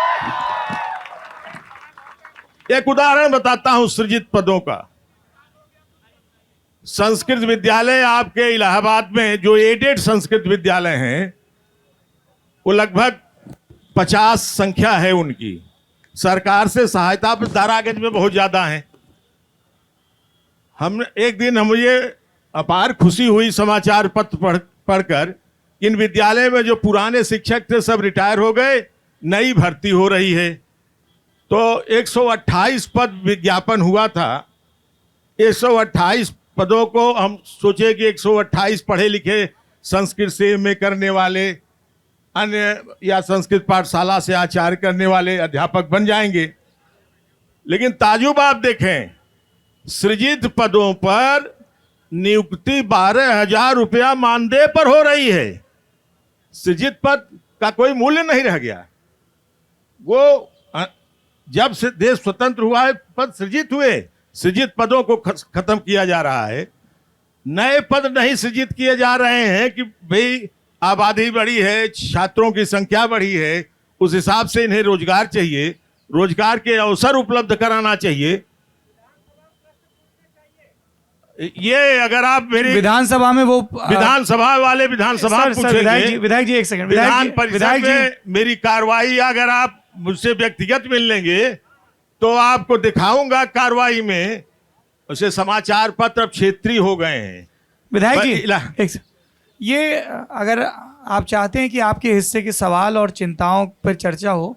एक उदाहरण बताता हूं सृजित पदों का। संस्कृत विद्यालय आपके इलाहाबाद में जो एडेड संस्कृत विद्यालय हैं, वो लगभग 50 संख्या है उनकी। सरकार से सहायता दारागंज में बहुत ज्यादा है। एक दिन मुझे अपार खुशी हुई समाचार पत्र पढ़कर, इन विद्यालय में जो पुराने शिक्षक थे सब रिटायर हो गए, नई भर्ती हो रही है। तो 128 पद विज्ञापन हुआ था। 128 पदों को हम सोचे कि 128 पढ़े लिखे संस्कृत से एमए करने वाले, अन्य या संस्कृत पाठशाला से आचार्य करने वाले अध्यापक बन जाएंगे। लेकिन ताजुब आप देखें, सृजित पदों पर नियुक्ति 12,000 रुपया मानदेय पर हो रही है। सृजित पद का कोई मूल्य नहीं रह गया। वो जब से देश स्वतंत्र हुआ है पद सृजित हुए, सृजित पदों को खत्म किया जा रहा है। नए पद नहीं सृजित किए जा रहे हैं कि भाई आबादी बढ़ी है, छात्रों की संख्या बढ़ी है, उस हिसाब से इन्हें रोजगार चाहिए, रोजगार के अवसर उपलब्ध कराना चाहिए। ये अगर आप मेरी विधानसभा में वो विधानसभा वाले विधानसभा पूछेंगे, विधायक जी एक सेकंड, विधान परिषद में मेरी कार्रवाई अगर आप मुझसे व्यक्तिगत मिल लेंगे तो आपको दिखाऊंगा कार्रवाई में। उसे समाचार पत्र अब क्षेत्रीय हो गए हैं। विधायक जी ये अगर आप चाहते हैं कि आपके हिस्से के सवाल और चिंताओं पर चर्चा हो,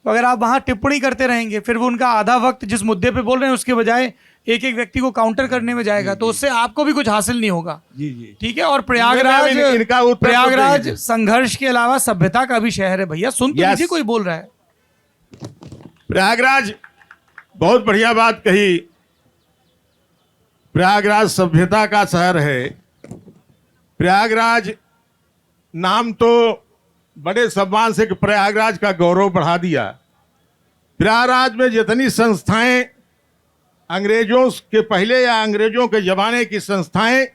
तो अगर आप वहां टिप्पणी करते रहेंगे, फिर वो उनका आधा वक्त जिस मुद्दे पे बोल रहे हैं उसके बजाय एक एक व्यक्ति को काउंटर करने में जाएगा, तो उससे आपको भी कुछ हासिल नहीं होगा। जी ठीक है। और प्रयागराज संघर्ष के अलावा सभ्यता का भी शहर है भैया, सुन तो लीजिए, कोई बोल रहा है। प्रयागराज, बहुत बढ़िया बात कही। प्रयागराज सभ्यता का शहर है। प्रयागराज नाम तो बड़े सम्मान से प्रयागराज का गौरव बढ़ा दिया। प्रयागराज में जितनी संस्थाएं अंग्रेजों के पहले या अंग्रेजों के जमाने की संस्थाएं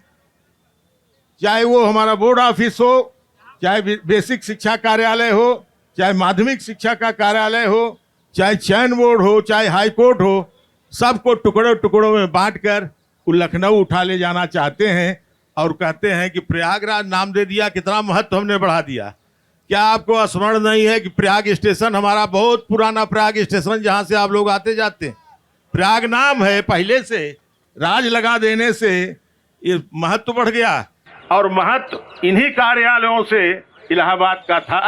चाहे वो हमारा बोर्ड ऑफिस हो, चाहे बेसिक शिक्षा कार्यालय हो, चाहे माध्यमिक शिक्षा का कार्यालय हो, चाहे चयन बोर्ड हो, चाहे हाई कोर्ट हो, सबको टुकड़ों टुकड़ों में बांटकर वो लखनऊ उठा ले जाना चाहते हैं और कहते हैं कि प्रयागराज नाम दे दिया, कितना महत्व हमने बढ़ा दिया। क्या आपको स्मरण नहीं है कि प्रयाग स्टेशन हमारा बहुत पुराना प्रयाग स्टेशन, जहाँ से आप लोग आते जाते हैं, प्रयाग नाम है, पहले से राज लगा देने से ये महत्व बढ़ गया। और महत्व इन्हीं कार्यालयों से इलाहाबाद का था।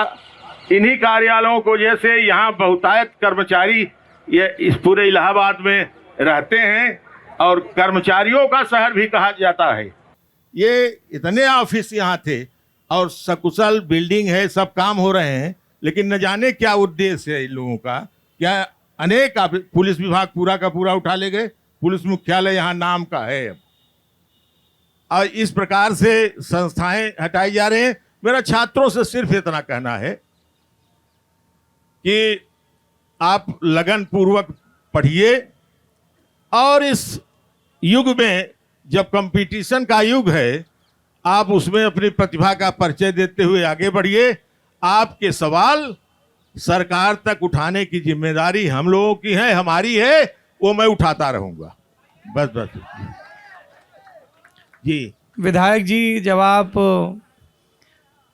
इन्हीं कार्यालयों को, जैसे यहाँ बहुतायत कर्मचारी ये इस पूरे इलाहाबाद में रहते हैं और कर्मचारियों का शहर भी कहा जाता है। ये इतने ऑफिस यहाँ थे और सकुशल बिल्डिंग है, सब काम हो रहे हैं, लेकिन न जाने क्या उद्देश्य है इन लोगों का। क्या अनेक पुलिस विभाग पूरा का पूरा उठा ले गए, पुलिस मुख्यालय यहाँ नाम का है अब, और इस प्रकार से संस्थाएं हटाई जा रहे हैं। मेरा छात्रों से सिर्फ इतना कहना है कि आप लगन पूर्वक पढ़िए और इस युग में जब कंपटीशन का युग है, आप उसमें अपनी प्रतिभा का परिचय देते हुए आगे बढ़िए। आपके सवाल सरकार तक उठाने की जिम्मेदारी हम लोगों की है, हमारी है, वो मैं उठाता रहूंगा। बस बस जी। विधायक जी, जब आप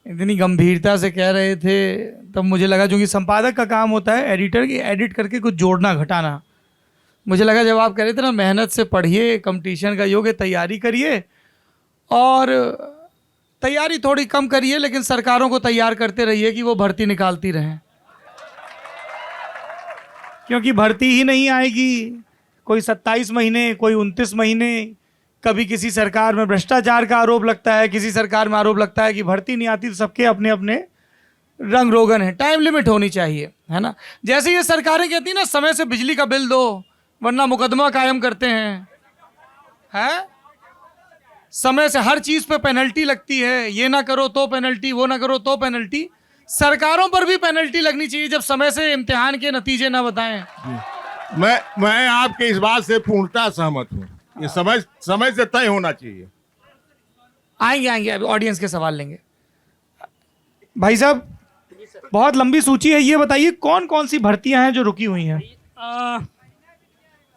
इतनी गंभीरता से कह रहे थे तब मुझे लगा, क्योंकि संपादक का काम होता है एडिटर की एडिट करके कुछ जोड़ना घटाना, मुझे लगा जब आप कह रहे थे ना मेहनत से पढ़िए, कंपटीशन का योग है, तैयारी करिए और तैयारी थोड़ी कम करिए लेकिन सरकारों को तैयार करते रहिए कि वो भर्ती निकालती रहें, क्योंकि भर्ती ही नहीं आएगी। कोई 27 महीने, कोई 29 महीने, कभी किसी सरकार में भ्रष्टाचार का आरोप लगता है, किसी सरकार में आरोप लगता है कि भर्ती नहीं आती, तो सबके अपने अपने रंग रोगन है। टाइम लिमिट होनी चाहिए, है ना। जैसे ये सरकारें कहती हैं ना समय से बिजली का बिल दो वरना मुकदमा कायम करते हैं, समय से हर चीज़ पे पेनल्टी लगती है, ये ना करो तो पेनल्टी, वो ना करो तो पेनल्टी। सरकारों पर भी पेनल्टी लगनी चाहिए जब समय से इम्तिहान के नतीजे ना बताएं। मैं आपके इस बात से पूर्णतः सहमत हूँ। ये समय से तय होना चाहिए। आएंगे अभी ऑडियंस के सवाल लेंगे। भाई साहब, बहुत लंबी सूची है, ये बताइए कौन कौन सी भर्तियां हैं जो रुकी हुई हैं?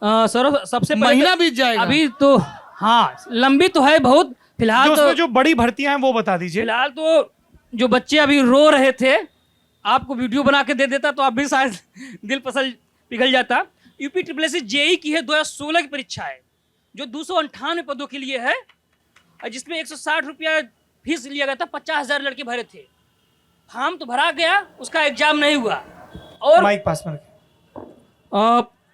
सर सबसे पहले महीना बीत जाएगा अभी तो, हाँ लंबी तो है बहुत। फिलहाल तो जो बड़ी भर्तियां हैं वो बता दीजिए। फिलहाल तो जो बच्चे अभी रो रहे थे, आपको वीडियो बना के दे देता तो आप भी शायद दिल पिघल जाता। यूपी SSSC जेई की है 2016 की परीक्षा है, जो 298 पदों के लिए है, जिसमें 160 रुपया फीस लिया गया था। 50,000 लड़के भरे थे, फॉर्म तो भरा गया, उसका एग्जाम नहीं हुआ। और माइक पास में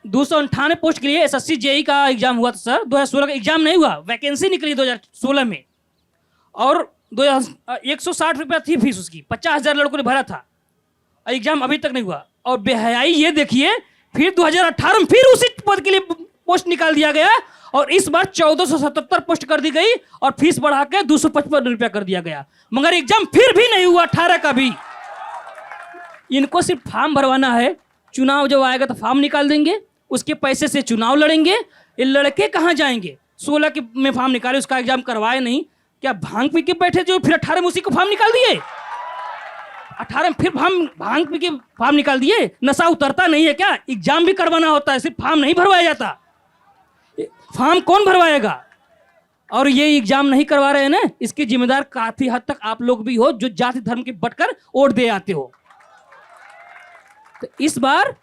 298 पोस्ट के लिए SSC जेई का एग्जाम हुआ था सर। 2016 का एग्जाम नहीं हुआ, वैकेंसी निकली 2016 में, और 160 रुपया थी फीस उसकी। 50,000 लड़कों ने भरा था, एग्जाम अभी तक नहीं हुआ। और बेहयाई ये देखिए, फिर 2018 में फिर उसी पद के लिए पोस्ट निकाल दिया गया, और इस बार 1477 पोस्ट कर दी गई और फीस बढ़ा के 255 रुपया कर दिया गया, मगर एग्जाम फिर भी नहीं हुआ 18 का भी। इनको सिर्फ फॉर्म भरवाना है, चुनाव जब आएगा तो फॉर्म निकाल देंगे, उसके पैसे से चुनाव लड़ेंगे। ये लड़के कहाँ जाएंगे? 16 के में फॉर्म निकाले, उसका एग्जाम करवाए नहीं, क्या भांग पी के बैठे जो फिर 18 में उसी को फॉर्म निकाल दिए? 18 में फिर भांग पी के फॉर्म निकाल दिए। नशा उतरता नहीं है क्या? एग्जाम भी करवाना होता है, सिर्फ फॉर्म नहीं भरवाया जाता। फॉर्म कौन भरवाएगा? और ये एग्जाम नहीं करवा रहे हैं ना, इसके जिम्मेदार काफी हद तक आप लोग भी हो, जो जाति धर्म के बटकर वोट दे आते हो। तो इस बार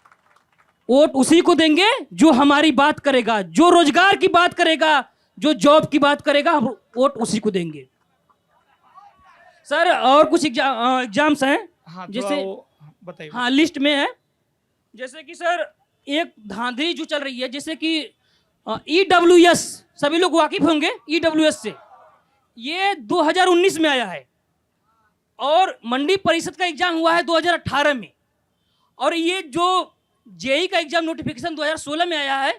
वोट उसी को देंगे जो हमारी बात करेगा, जो रोजगार की बात करेगा, जो जॉब की बात करेगा, हम वोट उसी को देंगे। सर और कुछ एग्जाम्स हैं, हाँ, जैसे बताइए। हाँ लिस्ट में है, जैसे कि सर एक धांधली जो चल रही है, जैसे कि EWS, सभी लोग वाकिफ होंगे EWS से। ये 2019 में आया है, और मंडी परिषद का एग्जाम हुआ है 2018 में, और ये जो जेई का एग्जाम नोटिफिकेशन 2016 में आया है।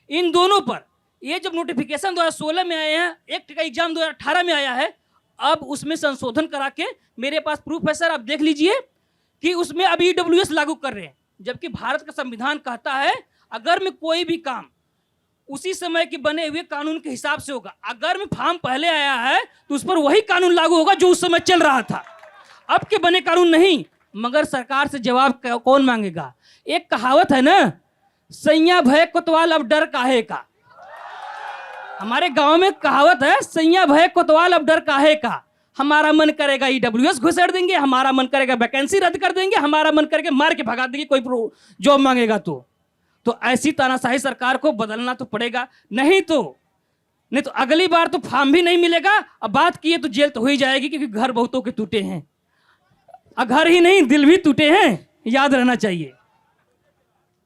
इन दोनों पर, ये जब नोटिफिकेशन 2016 में आए हैं, एक्ट का एग्जाम 2018 में आया है, अब उसमें संशोधन करा के, मेरे पास प्रूफ है सर, आप देख लीजिए कि उसमें अब EWS लागू कर रहे हैं, जबकि भारत का संविधान कहता है अगर मैं कोई भी काम उसी समय के बने हुए कानून के हिसाब से होगा। अगर में फॉर्म पहले आया है तो उस पर वही कानून लागू होगा जो उस समय चल रहा था, अब के बने कानून नहीं। मगर सरकार से जवाब कौन मांगेगा? एक कहावत है ना, सैया भय कोतवाल अब डर काहे का। हमारे गांव में कहावत है, सैया भय कोतवाल अब डर काहे का। हमारा मन करेगा ईडब्ल्यूएस घुसेड़ देंगे, हमारा मन करेगा वैकेंसी रद्द कर देंगे, हमारा मन करेगा मार के भगा देंगे कोई जॉब मांगेगा तो ऐसी तानाशाही सरकार को बदलना तो पड़ेगा। नहीं तो अगली बार तो फॉर्म भी नहीं मिलेगा। अब बात की है तो जेल तो हो ही जाएगी, क्योंकि घर बहुतों के टूटे हैं। घर ही नहीं, दिल भी टूटे हैं, याद रहना चाहिए।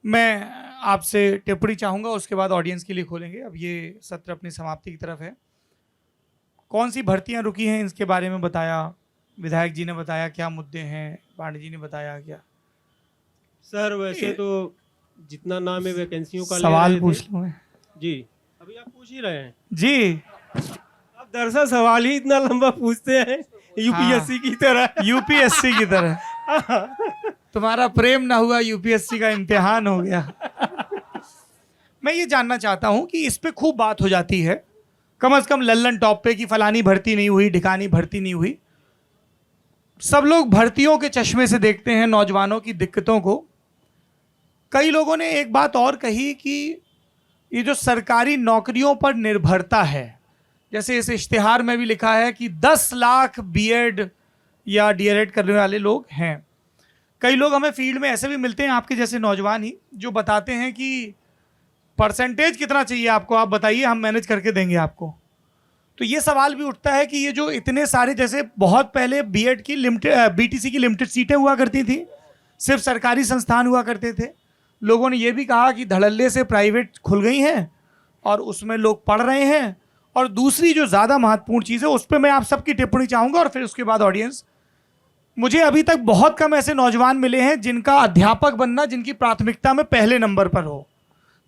मैं आपसे टिप्पणी चाहूँगा, उसके बाद ऑडियंस के लिए खोलेंगे। अब ये सत्र अपनी समाप्ति की तरफ है। कौन सी भर्तियां रुकी हैं इसके बारे में बताया, विधायक जी ने बताया क्या मुद्दे हैं, पांडे जी ने बताया क्या। सर वैसे तो जितना नाम है वैकेंसियों का ले सवाल रहे थे। पूछ लूँ मैं? जी अभी आप पूछ ही रहे हैं जी, आप दरअसल सवाल ही इतना लंबा पूछते हैं यूपीएससी की तरह। यूपीएससी की तरह। तुम्हारा प्रेम ना हुआ, यूपीएससी का इम्तिहान हो गया। मैं ये जानना चाहता हूं कि इस पे खूब बात हो जाती है, कम से कम लल्लन टॉप पे, कि फलानी भर्ती नहीं हुई, ढिकानी भर्ती नहीं हुई। सब लोग भर्तियों के चश्मे से देखते हैं नौजवानों की दिक्कतों को। कई लोगों ने एक बात और कही कि ये जो सरकारी नौकरियों पर निर्भरता है, जैसे इस इश्तिहार में भी लिखा है कि 10 लाख बीएड या डीएलएड करने वाले लोग हैं। कई लोग हमें फील्ड में ऐसे भी मिलते हैं, आपके जैसे नौजवान ही, जो बताते हैं कि परसेंटेज कितना चाहिए आपको, आप बताइए, हम मैनेज करके देंगे आपको। तो ये सवाल भी उठता है कि ये जो इतने सारे, जैसे बहुत पहले बीएड की बीटीसी की लिमिटेड सीटें हुआ करती थी, सिर्फ सरकारी संस्थान हुआ करते थे। लोगों ने ये भी कहा कि धड़ल्ले से प्राइवेट खुल गई हैं और उसमें लोग पढ़ रहे हैं। और दूसरी जो ज़्यादा महत्वपूर्ण चीज़ है, उस पर मैं आप सबकी टिप्पणी चाहूँगा और फिर उसके बाद ऑडियंस। मुझे अभी तक बहुत कम ऐसे नौजवान मिले हैं जिनका अध्यापक बनना, जिनकी प्राथमिकता में पहले नंबर पर हो,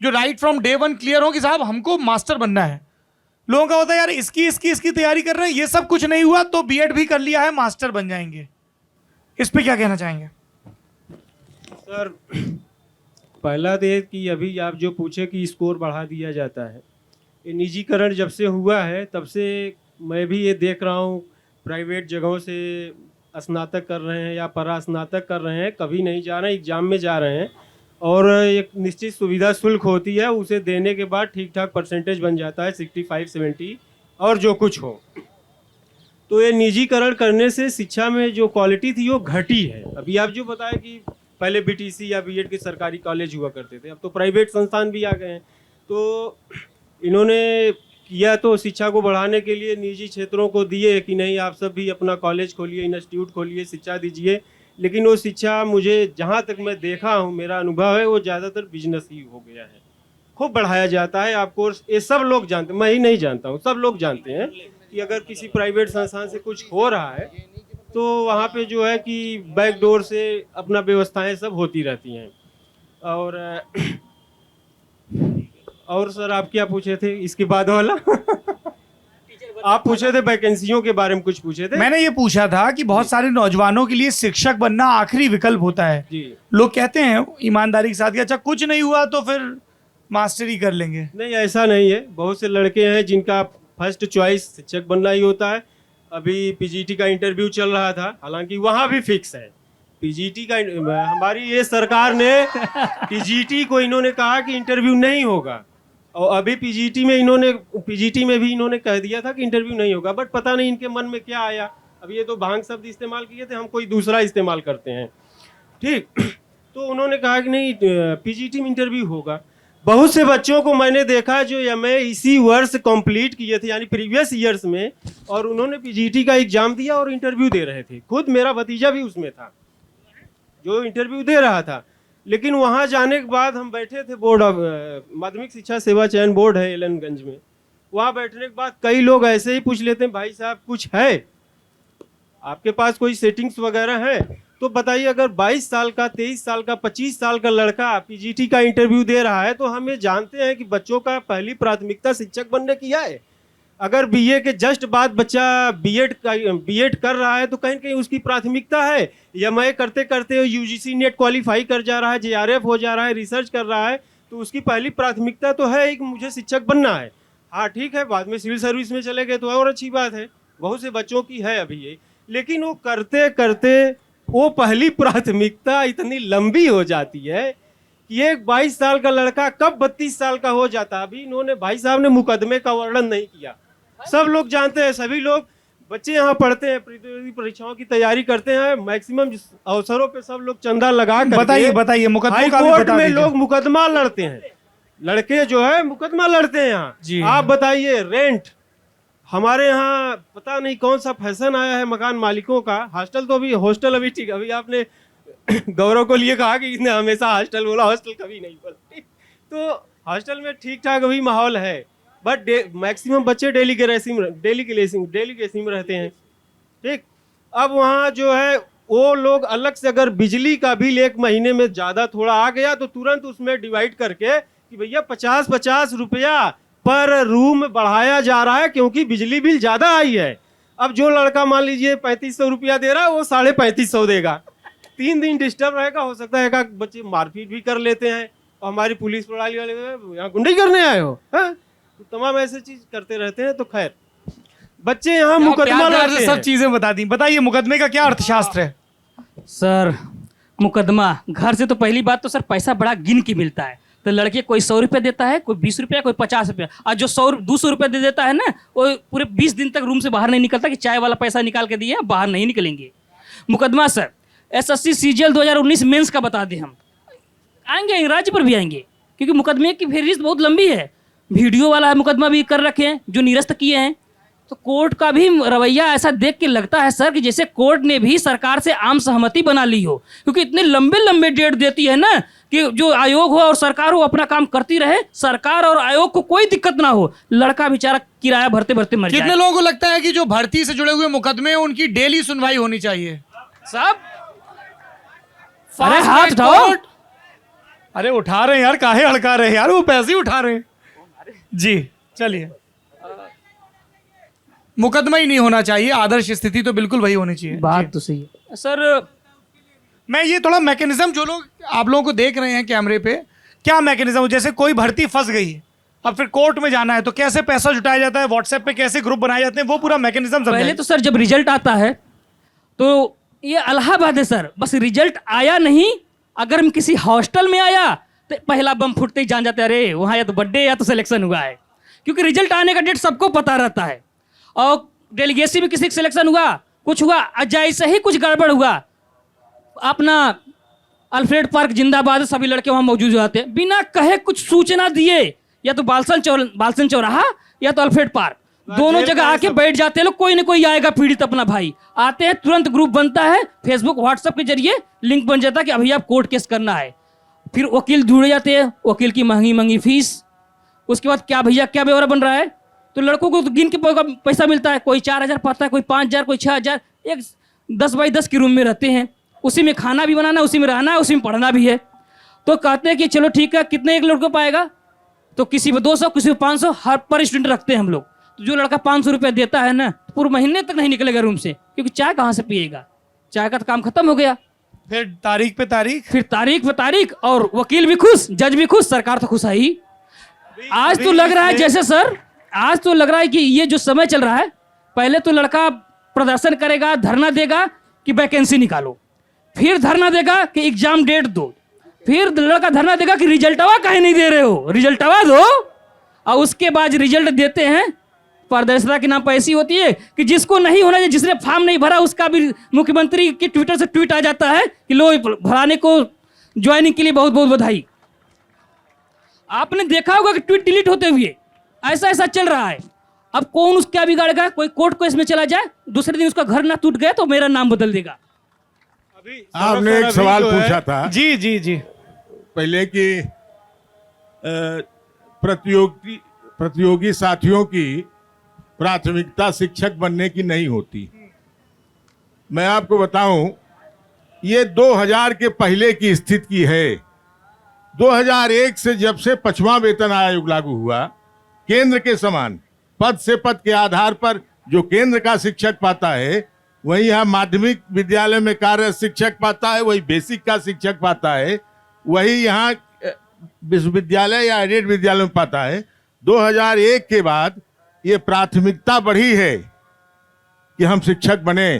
जो right from day one clear हो कि साहब हमको मास्टर बनना है। लोगों का होता है यार इसकी तैयारी कर रहे हैं, ये सब कुछ नहीं हुआ तो बीएड भी कर लिया है, मास्टर बन जाएंगे। इस पे क्या कहना चाहेंगे? सर पहला तो ये कि अभी आप जो पूछे कि स्कोर बढ़ा दिया जाता है, ये निजीकरण जब से हुआ है तब से मैं भी ये देख रहा हूँ, प्राइवेट जगहों से स्नातक कर रहे हैं या परास्नातक कर रहे हैं, कभी नहीं जा रहे हैं, एग्ज़ाम में जा रहे हैं और एक निश्चित सुविधा शुल्क होती है, उसे देने के बाद ठीक ठाक परसेंटेज बन जाता है 65-70 और जो कुछ हो। तो ये निजीकरण करने से शिक्षा में जो क्वालिटी थी वो घटी है। अभी आप जो बताया कि पहले बीटीसी या बीएड के सरकारी कॉलेज हुआ करते थे, अब तो प्राइवेट संस्थान भी आ गए हैं। तो इन्होंने किया तो शिक्षा को बढ़ाने के लिए निजी क्षेत्रों को दिए कि नहीं आप सब भी अपना कॉलेज खोलिए, इंस्टीट्यूट खोलिए, शिक्षा दीजिए, लेकिन वो शिक्षा मुझे जहाँ तक मैं देखा हूँ, मेरा अनुभव है, वो ज़्यादातर बिजनेस ही हो गया है। खूब बढ़ाया जाता है आप कोर्स, ये सब लोग जानते हैं, मैं ही नहीं जानता हूँ, सब लोग जानते हैं कि अगर किसी प्राइवेट संस्थान से कुछ हो रहा है तो वहाँ पे जो है कि बैकडोर से अपना व्यवस्थाएं सब होती रहती हैं। और सर आप क्या पूछे थे इसके बाद वाला? आप पूछे थे वैकेंसियों के बारे में, कुछ पूछे थे। मैंने ये पूछा था कि बहुत सारे नौजवानों के लिए शिक्षक बनना आखिरी विकल्प होता है। जी लोग कहते हैं ईमानदारी के साथ कि अच्छा कुछ नहीं हुआ तो फिर मास्टरी कर लेंगे। नहीं, ऐसा नहीं है। बहुत से लड़के हैं जिनका फर्स्ट चॉइस शिक्षक बनना ही होता है। अभी पीजीटी का इंटरव्यू चल रहा था, हालांकि वहाँ भी फिक्स है पीजीटी का। हमारी ये सरकार ने पीजीटी को इन्होंने कहा कि इंटरव्यू नहीं होगा, और अभी पीजीटी में भी इन्होंने कह दिया था कि इंटरव्यू नहीं होगा, बट पता नहीं इनके मन में क्या आया। अब ये तो भांग शब्द इस्तेमाल किए थे, हम कोई दूसरा इस्तेमाल करते हैं, ठीक। तो उन्होंने कहा कि नहीं पीजीटी में इंटरव्यू होगा। बहुत से बच्चों को मैंने देखा जो एमए इसी वर्ष कंप्लीट किए थे, यानी प्रीवियस ईयर्स में, और उन्होंने पीजीटी का एग्जाम दिया और इंटरव्यू दे रहे थे। खुद मेरा भतीजा भी उसमें था जो इंटरव्यू दे रहा था। लेकिन वहाँ जाने के बाद हम बैठे थे, बोर्ड ऑफ माध्यमिक शिक्षा सेवा चयन बोर्ड है एलनगंज में, वहाँ बैठने के बाद कई लोग ऐसे ही पूछ लेते हैं, भाई साहब कुछ है आपके पास, कोई सेटिंग्स वगैरह है तो बताइए। अगर 22 साल का, 23 साल का, 25 साल का लड़का पीजीटी का इंटरव्यू दे रहा है तो हम ये जानते हैं कि बच्चों का पहली प्राथमिकता शिक्षक बनने की है। अगर बीए के जस्ट बाद बच्चा बीएड कर रहा है तो कहीं कहीं उसकी प्राथमिकता है। एमए करते करते यूजीसी नेट क्वालिफाई कर जा रहा है, जेआरएफ हो जा रहा है, रिसर्च कर रहा है, तो उसकी पहली प्राथमिकता तो है कि मुझे शिक्षक बनना है। हाँ ठीक है, बाद में सिविल सर्विस में चले गए तो और अच्छी बात है, बहुत से बच्चों की है अभी ये। लेकिन वो करते करते वो पहली प्राथमिकता इतनी लंबी हो जाती है कि एक 22 साल का लड़का कब 32 साल का हो जाता। अभी इन्होंने भाई साहब ने मुकदमे का वर्णन नहीं किया, सब लोग जानते हैं, सभी लोग बच्चे यहाँ पढ़ते हैं, प्रतियोगी परीक्षाओं की तैयारी करते हैं, मैक्सिमम अवसरों पे सब लोग चंदा लगा कर बताइए बताइए, मुकदमों हाई का भी कोर्ट बता में दीजिए। लोग मुकदमा लड़ते हैं, लड़के जो है मुकदमा लड़ते हैं जी यहाँ। आप बताइए, रेंट हमारे यहाँ पता नहीं कौन सा फैशन आया है मकान मालिकों का। हॉस्टल तो अभी, हॉस्टल अभी ठीक, अभी आपने गौरव को लिए कहा कि इसने हमेशा हॉस्टल बोला, हॉस्टल कभी नहीं बोला। तो हॉस्टल में ठीक ठाक अभी माहौल है, बट मैक्सिमम बच्चे डेली के रेसिंग में रहते हैं। ठीक, अब वहाँ जो है वो लोग अलग से अगर बिजली का बिल एक महीने में ज़्यादा थोड़ा आ गया तो तुरंत उसमें डिवाइड करके कि भैया 50-50 रुपया पर रूम बढ़ाया जा रहा है क्योंकि बिजली बिल ज़्यादा आई है। अब जो लड़का मान लीजिए 3500 रुपया दे रहा है, वो 3550 देगा। 3 दिन डिस्टर्ब रहेगा, हो सकता है कि बच्चे मारपीट भी कर लेते हैं। और हमारी पुलिस प्रणाली वाले यहाँ गुंडई करने आए हो, है? तो तमाम ऐसे चीज करते रहते हैं। तो खैर, बच्चे यहाँ मुकदमा लड़ते हैं। सब चीजें बता दी, बताइए मुकदमे का क्या अर्थशास्त्र है? सर मुकदमा घर से तो पहली बात तो सर पैसा बड़ा गिन के मिलता है। तो लड़के कोई 100 रुपये देता है, कोई 20 रुपया, कोई 50 रुपया, और जो 100-200 रुपये दे देता है ना, वो पूरे 20 दिन तक रूम से बाहर नहीं निकलता कि चाय वाला पैसा निकाल के दिए, बाहर नहीं निकलेंगे। मुकदमा सर SSC CGL 2019 मेंस का बता दें, हम आएंगे राज्य पर भी आएंगे, क्योंकि मुकदमे की फेहरिस्त बहुत लंबी है। वीडियो वाला मुकदमा भी कर रखे हैं जो निरस्त किए हैं। तो कोर्ट का भी रवैया ऐसा देख के लगता है सर कि जैसे कोर्ट ने भी सरकार से आम सहमति बना ली हो, क्योंकि इतने लंबे लंबे डेट देती है ना कि जो आयोग हो और सरकार हो अपना काम करती रहे, सरकार और आयोग को कोई दिक्कत ना हो, लड़का बेचारा किराया भरते भरते मर जाए। कितने लोगों को लगता है कि जो भर्ती से जुड़े हुए मुकदमे हैं उनकी डेली सुनवाई होनी चाहिए? साहब अरे हाथ उठाओ। अरे उठा रहे हैं यार, काहे अड़का रहे हैं यार, वो पैसे ही उठा रहे हैं। जी चलिए, मुकदमा ही नहीं होना चाहिए, आदर्श स्थिति तो बिल्कुल वही होनी चाहिए। बात तो सही है सर। मैं ये थोड़ा मैकेनिज्म, जो लोग आप लोगों को देख रहे हैं कैमरे पे, क्या मैकेनिज्म, जैसे कोई भर्ती फंस गई है, अब फिर कोर्ट में जाना है तो कैसे पैसा जुटाया जाता है, व्हाट्सएप पे कैसे ग्रुप बनाए जाते हैं, वो पूरा मैकेनिज्म पहले तो सर जब रिजल्ट आता है तो ये इलाहाबाद है सर, बस रिजल्ट आया नहीं, अगर हम किसी हॉस्टल में आया तो पहला बम फूटते ही जान जाते हैं अरे वहाँ या तो बर्थडे या तो सिलेक्शन हुआ है, क्योंकि रिजल्ट आने का डेट सबको पता रहता है। और डेलीगेसी में किसी का सिलेक्शन हुआ, कुछ हुआ, जैसे ही कुछ गड़बड़ हुआ, अपना अल्फ्रेड पार्क जिंदाबाद, सभी लड़के वहाँ मौजूद हो जाते हैं बिना कहे कुछ सूचना दिए, या तो बालसन चौराहा या तो अल्फ्रेड पार्क, दोनों जगह आके बैठ जाते हैं लोग, कोई ना कोई आएगा पीड़ित अपना भाई, आते हैं, तुरंत ग्रुप बनता है, फेसबुक व्हाट्सएप के जरिए लिंक बन जाता है कि अभी आप कोर्ट केस करना है। फिर वकील ढूंढे जाते हैं, वकील की महंगी महंगी फीस, उसके बाद क्या भैया क्या ब्यौरा बन रहा है, तो लड़कों को तो गिन के पैसा मिलता है, कोई 4000 पाता है, कोई 5000, कोई 6000, एक 10 बाई 10 के रूम में रहते हैं, उसी में खाना भी बनाना, उसी में रहना है, उसी में पढ़ना भी है। तो कहते हैं कि चलो ठीक है, कितने एक लड़कों पाएगा, तो किसी में 200, किसी में 500, हर पर स्टूडेंट रखते हैं हम लोग। तो जो लड़का 500 रुपया देता है ना, पूरे महीने तक नहीं निकलेगा रूम से, क्योंकि चाय कहाँ से पिएगा, चाय का तो काम खत्म हो गया। फिर तारीख पे तारीख, फिर तारीख पे तारीख, और वकील भी खुश, जज भी खुश, सरकार तो खुश है ही। आज तो लग रहा है जैसे सर, आज तो लग रहा है कि ये जो समय चल रहा है, पहले तो लड़का प्रदर्शन करेगा, धरना देगा कि वैकेंसी निकालो, फिर धरना देगा कि एग्जाम डेट दो, फिर लड़का धरना देगा कि रिजल्टवा काहे नहीं दे रहे हो, रिजल्टवा दो। और उसके बाद रिजल्ट देते हैं, पारदर्शिता के नाम पर ऐसी होती है कि जिसको नहीं होना चाहिए, जिसने फॉर्म नहीं भरा, उसका भी मुख्यमंत्री के ट्विटर से ट्वीट आ जाता है कि लो भराने को ज्वाइनिंग के लिए बहुत बहुत बधाई। आपने देखा होगा कि ट्वीट डिलीट होते हुए, ऐसा ऐसा चल रहा है। अब कौन उसका बिगाड़ेगा, कोई कोर्ट केस में चला जाए, दूसरे दिन उसका घर ना टूट गया तो मेरा नाम बदल देगा। आपने एक सवाल पूछा था जी जी जी, पहले कि प्रतियोगी साथियों की प्राथमिकता शिक्षक बनने की नहीं होती। मैं आपको बताऊं, ये 2000 के पहले की स्थिति की है। 2001 से जब से 5वां वेतन आयोग लागू हुआ, केंद्र के समान पद से पद के आधार पर जो केंद्र का शिक्षक पाता है, वही यहाँ माध्यमिक विद्यालय में कार्यरत शिक्षक पाता है, वही बेसिक का शिक्षक पाता है, वही यहाँ विश्वविद्यालय या एडेड विद्यालय में पाता है, 2001 के बाद ये प्राथमिकता बढ़ी है कि हम शिक्षक बने।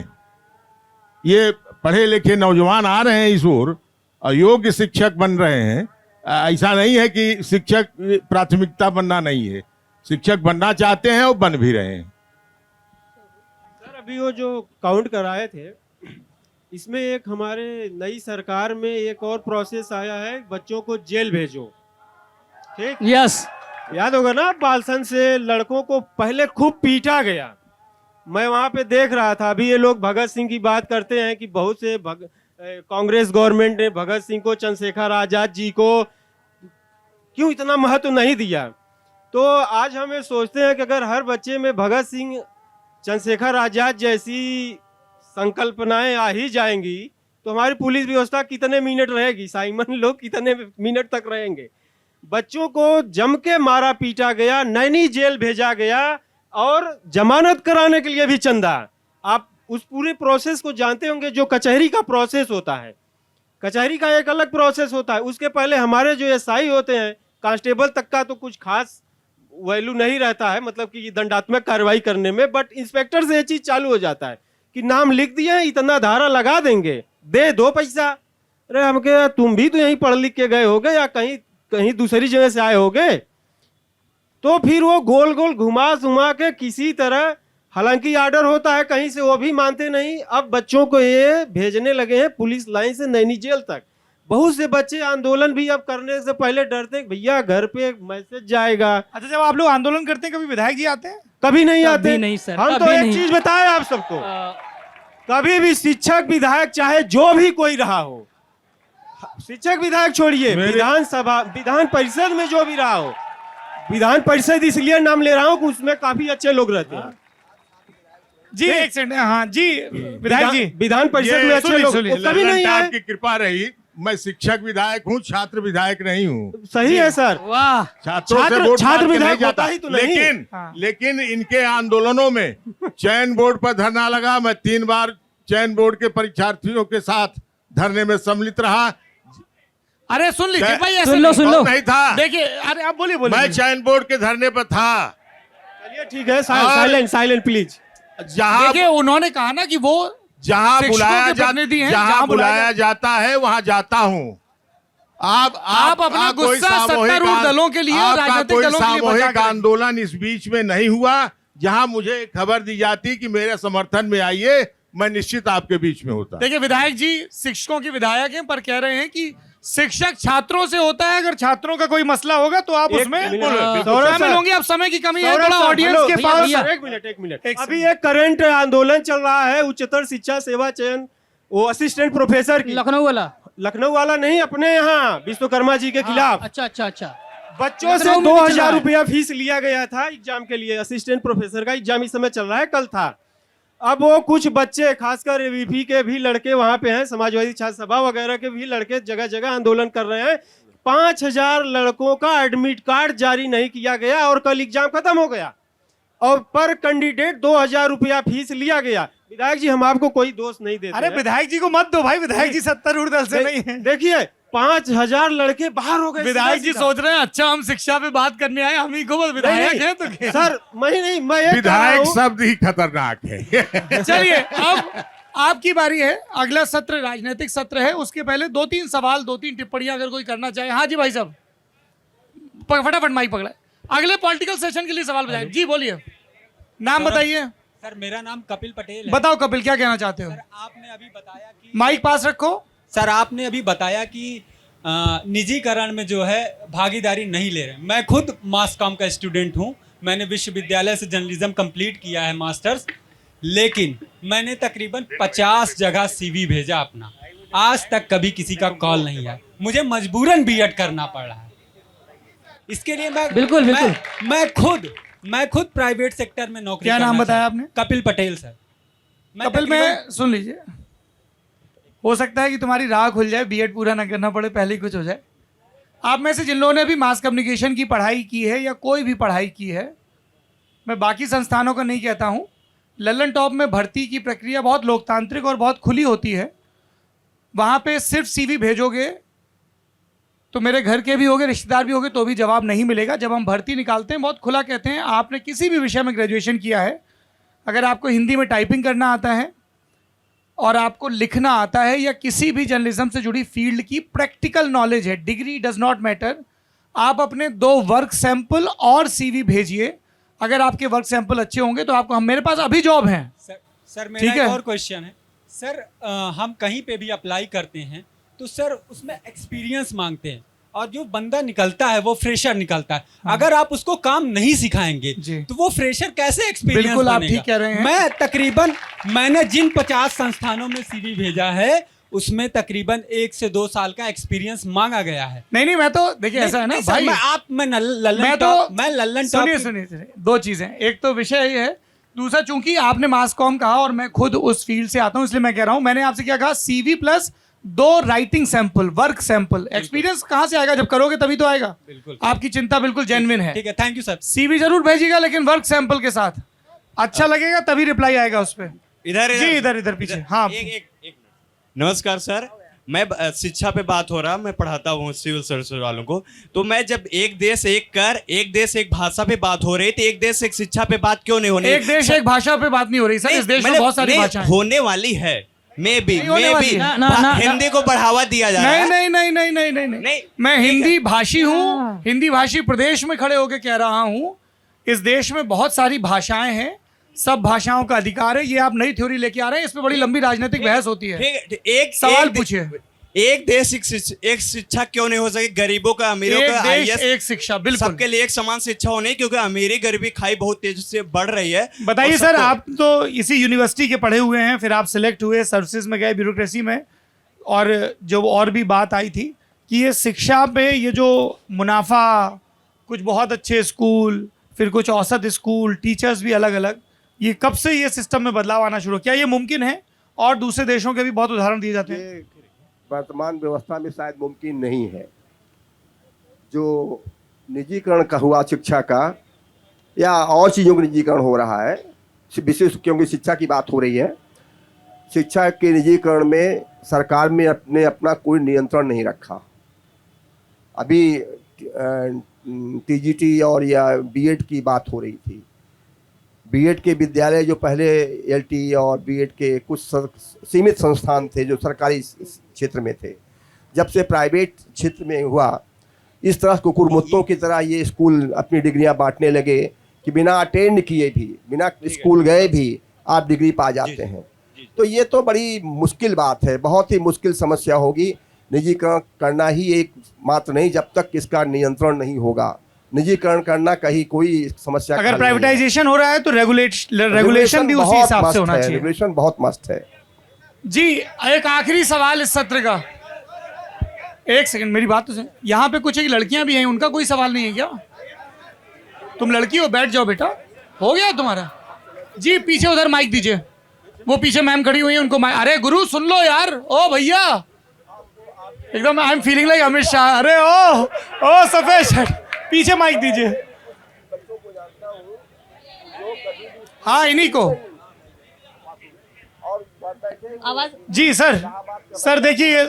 ये पढ़े लिखे नौजवान आ रहे हैं इस ओर और योग्य शिक्षक बन रहे हैं। ऐसा नहीं है कि शिक्षक प्राथमिकता बनना नहीं है, शिक्षक बनना चाहते हैं और बन भी रहे हैं। सर अभी वो जो काउंट कराए थे, इसमें एक हमारे नई सरकार में एक और प्रोसेस आया है, बच्चों को जेल भेजो। ठीक, यस याद होगा ना, बालसन से लड़कों को पहले खूब पीटा गया। मैं वहां पे देख रहा था। अभी ये लोग भगत सिंह की बात करते हैं कि बहुत से कांग्रेस गवर्नमेंट ने भगत सिंह को, चंद्रशेखर आजाद जी को क्यों इतना महत्व नहीं दिया। तो आज हम ये सोचते हैं कि अगर हर बच्चे में भगत सिंह, चंद्रशेखर आजाद जैसी संकल्पनाएं आ ही जाएंगी तो हमारी पुलिस व्यवस्था कितने मिनट रहेगी, साइमन लोग कितने मिनट तक रहेंगे। बच्चों को जम के मारा पीटा गया, नैनी जेल भेजा गया और जमानत कराने के लिए भी चंदा। आप उस पूरे प्रोसेस को जानते होंगे, जो कचहरी का प्रोसेस होता है। कचहरी का एक अलग प्रोसेस होता है। उसके पहले हमारे जो एसआई होते हैं, कांस्टेबल तक का तो कुछ खास वैल्यू नहीं रहता है, मतलब कि दंडात्मक कार्रवाई करने में। बट इंस्पेक्टर से ये चीज चालू हो जाता है कि नाम लिख दिया, इतना धारा लगा देंगे, दे दो पैसा। अरे हम कहे तुम भी तो यहीं पढ़ लिख के गए होगे या कहीं कहीं दूसरी जगह से आए होगे। तो फिर वो गोल गोल घुमा घुमा के किसी तरह, हालांकि आर्डर होता है कहीं से, वो भी मानते नहीं। अब बच्चों को ये भेजने लगे हैं पुलिस लाइन से नैनी जेल तक। बहुत से बच्चे आंदोलन भी अब करने से पहले डरते हैं, भैया घर पे मैसेज जाएगा। अच्छा, जब आप लोग आंदोलन करते हैं कभी विधायक जी आते हैं? कभी नहीं आते। कभी नहीं सर, हम तो कभी एक नहीं। चीज बताएं आप सबको, कभी भी शिक्षक विधायक चाहे जो भी कोई रहा हो, शिक्षक विधायक छोड़िए, विधानसभा विधान परिषद में जो भी रहा हो, विधान परिषद इसलिए नाम ले रहा हूं कि उसमें काफी अच्छे लोग रहते हैं। जी एक सेकंड, हाँ जी विधायक जी, विधान परिषद में अच्छे लोग कभी नहीं आए। आपकी कृपा रही। मैं शिक्षक विधायक हूँ, छात्र विधायक नहीं हूँ। सही है सर, वाह, छात्रों से वोट छात्र मांग के विधायक नहीं जाता। होता ही तो नहीं। लेकिन इनके आंदोलनों में चयन बोर्ड पर धरना लगा। मैं 3 बार चयन बोर्ड के परीक्षार्थियों के साथ धरने में सम्मिलित रहा। अरे सुन लीजिए भाई, ऐसे सुन लो सुन लो, नहीं था, देखिए, अरे आप बोलिए मैं चयन बोर्ड के धरने पर था। चलिए ठीक है, साइलेंट साइलेंट प्लीज। जहाँ देखिए, उन्होंने कहा ना कि वो जहाँ शिक्षकों बुलाया के प्रतिनिधि हैं, जहाँ बुलाया जाता है वहाँ जाता हूँ। आप अपना कोई गुस्सा सामूहिक सत्तारूढ़ दलों के लिए और आपका राजनीतिक कोई दलों के लिए बचा सामूहिक के रखिए। आंदोलन इस बीच में नहीं हुआ। जहाँ मुझे खबर दी जाती कि मेरे समर्थन में आइए, मैं निश्चित आपके बीच में होता। देखिए विधायक जी शिक्षकों के विधायक हैं, पर कह रहे हैं कि शिक्षक छात्रों से होता है। अगर छात्रों का कोई मसला होगा तो आप उसमें शामिल होंगे। अब समय की कमी है, थोड़ा ऑडियंस के पास। एक मिनट अभी एक करंट आंदोलन चल रहा है उच्चतर शिक्षा सेवा चयन, वो असिस्टेंट प्रोफेसर की, लखनऊ वाला नहीं, अपने यहाँ विश्वकर्मा जी के खिलाफ। अच्छा अच्छा अच्छा, बच्चों से 2000 रुपया फीस लिया गया था एग्जाम के लिए। असिस्टेंट प्रोफेसर का एग्जाम इस समय चल रहा है, कल था। अब वो कुछ बच्चे, खासकर एबीपी के भी लड़के वहां पे हैं, समाजवादी छात्र सभा वगैरह के भी लड़के जगह जगह आंदोलन कर रहे हैं। 5000 लड़कों का एडमिट कार्ड जारी नहीं किया गया और कल एग्जाम खत्म हो गया और पर कैंडिडेट 2000 रुपया फीस लिया गया। विधायक जी, हम आपको कोई दोष नहीं देते। अरे विधायक जी को मत दो भाई, विधायक जी सत्तारूढ़ दल से नहीं है। देखिए 5000 लड़के बाहर हो गए। विधायक जी सोच रहे हैं अच्छा हम शिक्षा पे बात करने आए, हम ही को बस विधायक हैं तो क्या? सर मैं ये विधायक शब्द ही खतरनाक है। चलिए अब आपकी बारी है। अगला सत्र राजनीतिक सत्र है, उसके पहले 2-3 सवाल, 2-3 टिप्पणियां अगर कोई करना चाहे। हाँ जी भाई साहब, फटाफट माइक पकड़ा। अगले पॉलिटिकल सेशन के लिए सवाल बताइए। जी बोलिए, नाम बताइए। सर मेरा नाम कपिल पटेल है। बताओ कपिल, क्या कहना चाहते हो? सर आपने अभी बताया कि माइक पास रखो। सर आपने अभी बताया कि निजीकरण में जो है भागीदारी नहीं ले रहे। मैं खुद मास कॉम का स्टूडेंट हूं, मैंने विश्वविद्यालय से जर्नलिज्म कंप्लीट किया है मास्टर्स, लेकिन मैंने तकरीबन 50 जगह सीवी भेजा अपना, आज तक कभी किसी का कॉल नहीं आया। मुझे मजबूरन बीएड करना पड़ रहा है। इसके लिए मैं खुद प्राइवेट सेक्टर में नौकरी। क्या नाम बताया आपने? कपिल पटेल सर। कपिल, में सुन लीजिए, हो सकता है कि तुम्हारी राह खुल जाए, बीएड पूरा ना करना पड़े, पहले ही कुछ हो जाए। आप में से जिन लोगों ने भी मास कम्युनिकेशन की पढ़ाई की है या कोई भी पढ़ाई की है, मैं बाकी संस्थानों का नहीं कहता हूँ, लल्लन टॉप में भर्ती की प्रक्रिया बहुत लोकतांत्रिक और बहुत खुली होती है। वहाँ पे सिर्फ सीवी भेजोगे तो मेरे घर के भी होंगे, रिश्तेदार भी होंगे, तो भी जवाब नहीं मिलेगा। जब हम भर्ती निकालते हैं बहुत खुला कहते हैं आपने किसी भी विषय में ग्रेजुएशन किया है, अगर आपको हिंदी में टाइपिंग करना आता है और आपको लिखना आता है या किसी भी जर्नलिज्म से जुड़ी फील्ड की प्रैक्टिकल नॉलेज है, डिग्री डज नॉट मैटर, आप अपने 2 वर्क सैंपल और सीवी भेजिए। अगर आपके वर्क सैंपल अच्छे होंगे तो आपको, हम मेरे पास अभी जॉब हैं। सर मेरा ठीक है। एक और क्वेश्चन है सर, हम कहीं पे भी अप्लाई करते हैं तो सर उसमें एक्सपीरियंस मांगते हैं और जो बंदा निकलता है वो फ्रेशर निकलता है। अगर आप उसको काम नहीं सिखाएंगे जी। तो वो फ्रेशर कैसे एक्सपीरियंस बिल्कुल आप बनेगा? ठीक कह रहे हैं। मैंने जिन 50 संस्थानों में सीवी भेजा है उसमें तकरीबन 1 से 2 साल का एक्सपीरियंस मांगा गया है। नहीं मैं तो देखिए ऐसा है ना नहीं सर, भाई, मैं लल्लन सुनिए 2 चीजें, एक तो विषय ये है, दूसरा चूंकि आपने मास कॉम कहा और मैं खुद उस फील्ड से आता हूं इसलिए मैं कह रहा हूं, मैंने आपसे क्या कहा, CV plus 2 writing sample, work sample. Experience कहां से आएगा, जब करोगे तभी तो आएगा। बिल्कुल। आपकी चिंता बिल्कुल जेन्युइन है। ठीक है, थैंक यू सर। सीवी जरूर भेजिएगा लेकिन वर्क सैंपल के साथ, अच्छा लगेगा तभी रिप्लाई आएगा उस पर। जी इधर पीछे। हाँ एक नमस्कार सर, मैं शिक्षा पे बात हो रहा, मैं पढ़ाता हूँ सिविल सर्विस वालों को। तो मैं जब एक देश एक कर, एक देश एक भाषा पे बात हो रही थी, एक देश एक शिक्षा पे बात क्यों नहीं होनी? एक देश एक भाषा पे बात नहीं हो रही सर, इस देश में बहुत सारी भाषाएं होने वाली है। मे भी ना, हिंदी को बढ़ावा दिया जा रहा है। नहीं, मैं हिंदी भाषी हूँ, हिंदी भाषी प्रदेश में खड़े होकर कह रहा हूँ, इस देश में बहुत सारी भाषाएं हैं, सब भाषाओं का अधिकार है। ये आप नई थ्योरी लेके आ रहे हैं, इस पे बड़ी लंबी राजनीतिक बहस होती है। एक सवाल पूछिए। एक देश एक शिक्षा क्यों नहीं हो सके? गरीबों का, अमीरों का, एक देश एक शिक्षा, बिल्कुल सबके लिए एक समान शिक्षा होनी, क्योंकि अमीरी गरीबी खाई बहुत तेजी से बढ़ रही है। बताइए सर, आप तो इसी यूनिवर्सिटी के पढ़े हुए हैं, फिर आप सिलेक्ट हुए, सर्विसेज में गए, ब्यूरोक्रेसी में, और जो और भी बात आई थी कि ये शिक्षा पे ये जो मुनाफा, कुछ बहुत अच्छे स्कूल, फिर कुछ औसत स्कूल, टीचर्स भी अलग अलग, ये कब से ये सिस्टम में बदलाव आना शुरू, क्या ये मुमकिन है? और दूसरे देशों के भी बहुत उदाहरण दिए जाते हैं। वर्तमान व्यवस्था में शायद मुमकिन नहीं है। जो निजीकरण का हुआ शिक्षा का, या और चीज़ों का निजीकरण हो रहा है, विशेष क्योंकि शिक्षा की बात हो रही है, शिक्षा के निजीकरण में सरकार में ने अपना कोई नियंत्रण नहीं रखा। अभी टीजीटी और या बीएड की बात हो रही थी। बीएड के विद्यालय जो पहले एलटी और बीएड के कुछ सीमित संस्थान थे जो सरकारी क्षेत्र में थे, जब से प्राइवेट क्षेत्र में हुआ, इस तरह कुकुर मुत्तों की तरह ये स्कूल अपनी डिग्रियां बांटने लगे कि बिना अटेंड किए भी, बिना स्कूल गए भी आप डिग्री पा जाते हैं। तो ये तो बड़ी मुश्किल बात है, बहुत ही मुश्किल समस्या होगी। निजीकरण करना ही एक मात्र नहीं, जब तक इसका नियंत्रण नहीं होगा। निजीकरण करना कहीं कोई समस्या, अगर प्राइवेटाइजेशन हो रहा है तो रेगुलेशन भी उसी हिसाब से होना चाहिए। रेगुलेशन बहुत मस्त है। जी एक आखिरी सवाल इस सत्र का, एक सेकंड मेरी बात तो सुन। यहाँ पे कुछ एक लड़कियां भी हैं, उनका कोई सवाल नहीं है क्या? तुम लड़की हो, बैठ जाओ बेटा, हो गया तुम्हारा। जी पीछे उधर माइक दीजिए, वो पीछे मैम खड़ी हुई है, उनको माइक। अरे गुरु सुन लो यार, ओ भैया एकदम I am feeling like Amit Shah. अरे ओ सफेद शर्ट, पीछे माइक दीजिए। हाँ इन्हीं को। आवाज। जी सर देखिए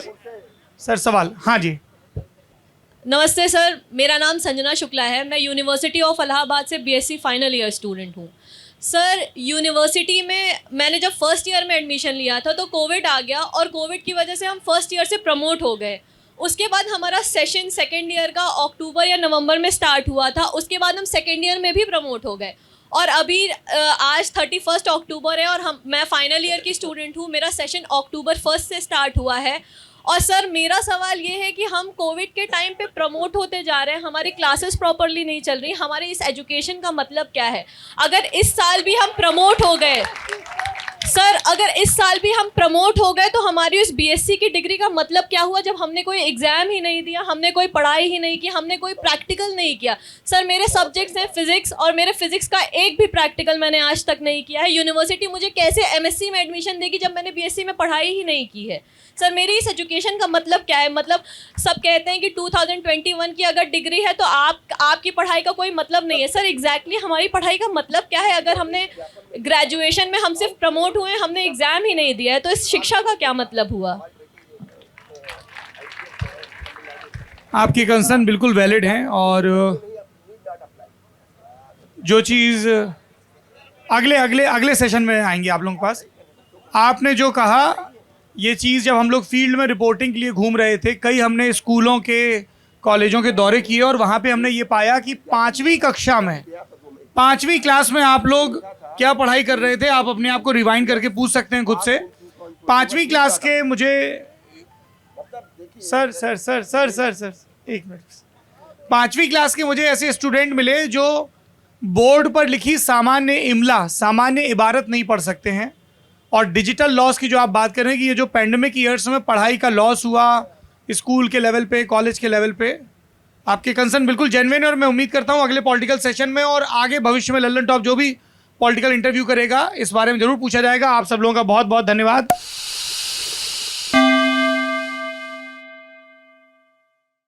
सर सवाल। हाँ जी नमस्ते सर, मेरा नाम संजना शुक्ला है, मैं यूनिवर्सिटी ऑफ इलाहाबाद से बीएससी फाइनल ईयर स्टूडेंट हूँ। सर यूनिवर्सिटी में मैंने जब फर्स्ट ईयर में एडमिशन लिया था तो कोविड आ गया और कोविड की वजह से हम फर्स्ट ईयर से प्रमोट हो गए। उसके बाद हमारा सेशन सेकेंड ईयर का अक्टूबर या नवंबर में स्टार्ट हुआ था, उसके बाद हम सेकेंड ईयर में भी प्रमोट हो गए और अभी आज 31 अक्टूबर है और मैं फाइनल ईयर की स्टूडेंट हूँ। मेरा सेशन अक्टूबर 1 से स्टार्ट हुआ है। और सर मेरा सवाल ये है कि हम कोविड के टाइम पे प्रमोट होते जा रहे हैं, हमारी क्लासेस प्रॉपरली नहीं चल रही, हमारे इस एजुकेशन का मतलब क्या है? अगर इस साल भी हम प्रमोट हो गए सर, अगर इस साल भी हम प्रमोट हो गए तो हमारी उस बीएससी की डिग्री का मतलब क्या हुआ जब हमने कोई एग्ज़ाम ही नहीं दिया, हमने कोई पढ़ाई ही नहीं की, हमने कोई प्रैक्टिकल नहीं किया। सर मेरे सब्जेक्ट्स हैं फिजिक्स और मेरे फिजिक्स का एक भी प्रैक्टिकल मैंने आज तक नहीं किया है। यूनिवर्सिटी मुझे कैसे एमएससी में एडमिशन देगी जब मैंने बीएससी में पढ़ाई ही नहीं की है? सर मेरी इस एजुकेशन का मतलब क्या है? मतलब सब कहते हैं कि 2021 की अगर डिग्री है तो आपकी पढ़ाई का कोई मतलब नहीं है। सर एग्जैक्टली हमारी पढ़ाई का मतलब क्या है? अगर हमने ग्रेजुएशन में हम सिर्फ प्रमोट हुए, हमने एग्ज़ाम ही नहीं दिया है, तो इस शिक्षा का क्या मतलब हुआ? आपकी कंसर्न बिल्कुल वैलिड हैं और जो चीज़ अगले सेशन में आएंगे आप लोगों के पास। आपने जो कहा ये चीज़, जब हम लोग फील्ड में रिपोर्टिंग के लिए घूम रहे थे, कई हमने स्कूलों के कॉलेजों के दौरे किए और वहाँ पे हमने ये पाया कि 5वीं कक्षा में 5वीं क्लास में आप लोग क्या पढ़ाई कर रहे थे। आप अपने आप को रिवाइंड करके पूछ सकते हैं खुद से। 5वीं क्लास के मुझे सर एक मिनट, 5वीं क्लास के मुझे ऐसे स्टूडेंट मिले जो बोर्ड पर लिखी सामान्य इमला, सामान्य इबारत नहीं पढ़ सकते हैं। और डिजिटल लॉस की जो आप बात कर रहे हैं कि ये जो पैंडेमिक ईयर्स में पढ़ाई का लॉस हुआ स्कूल के लेवल पे, कॉलेज के लेवल पे, आपके कंसर्न बिल्कुल जेन्युइन है और मैं उम्मीद करता हूँ अगले पॉलिटिकल सेशन में और आगे भविष्य में लल्लन टॉप जो भी पॉलिटिकल इंटरव्यू करेगा इस बारे में जरूर पूछा जाएगा। आप सब लोगों का बहुत बहुत धन्यवाद।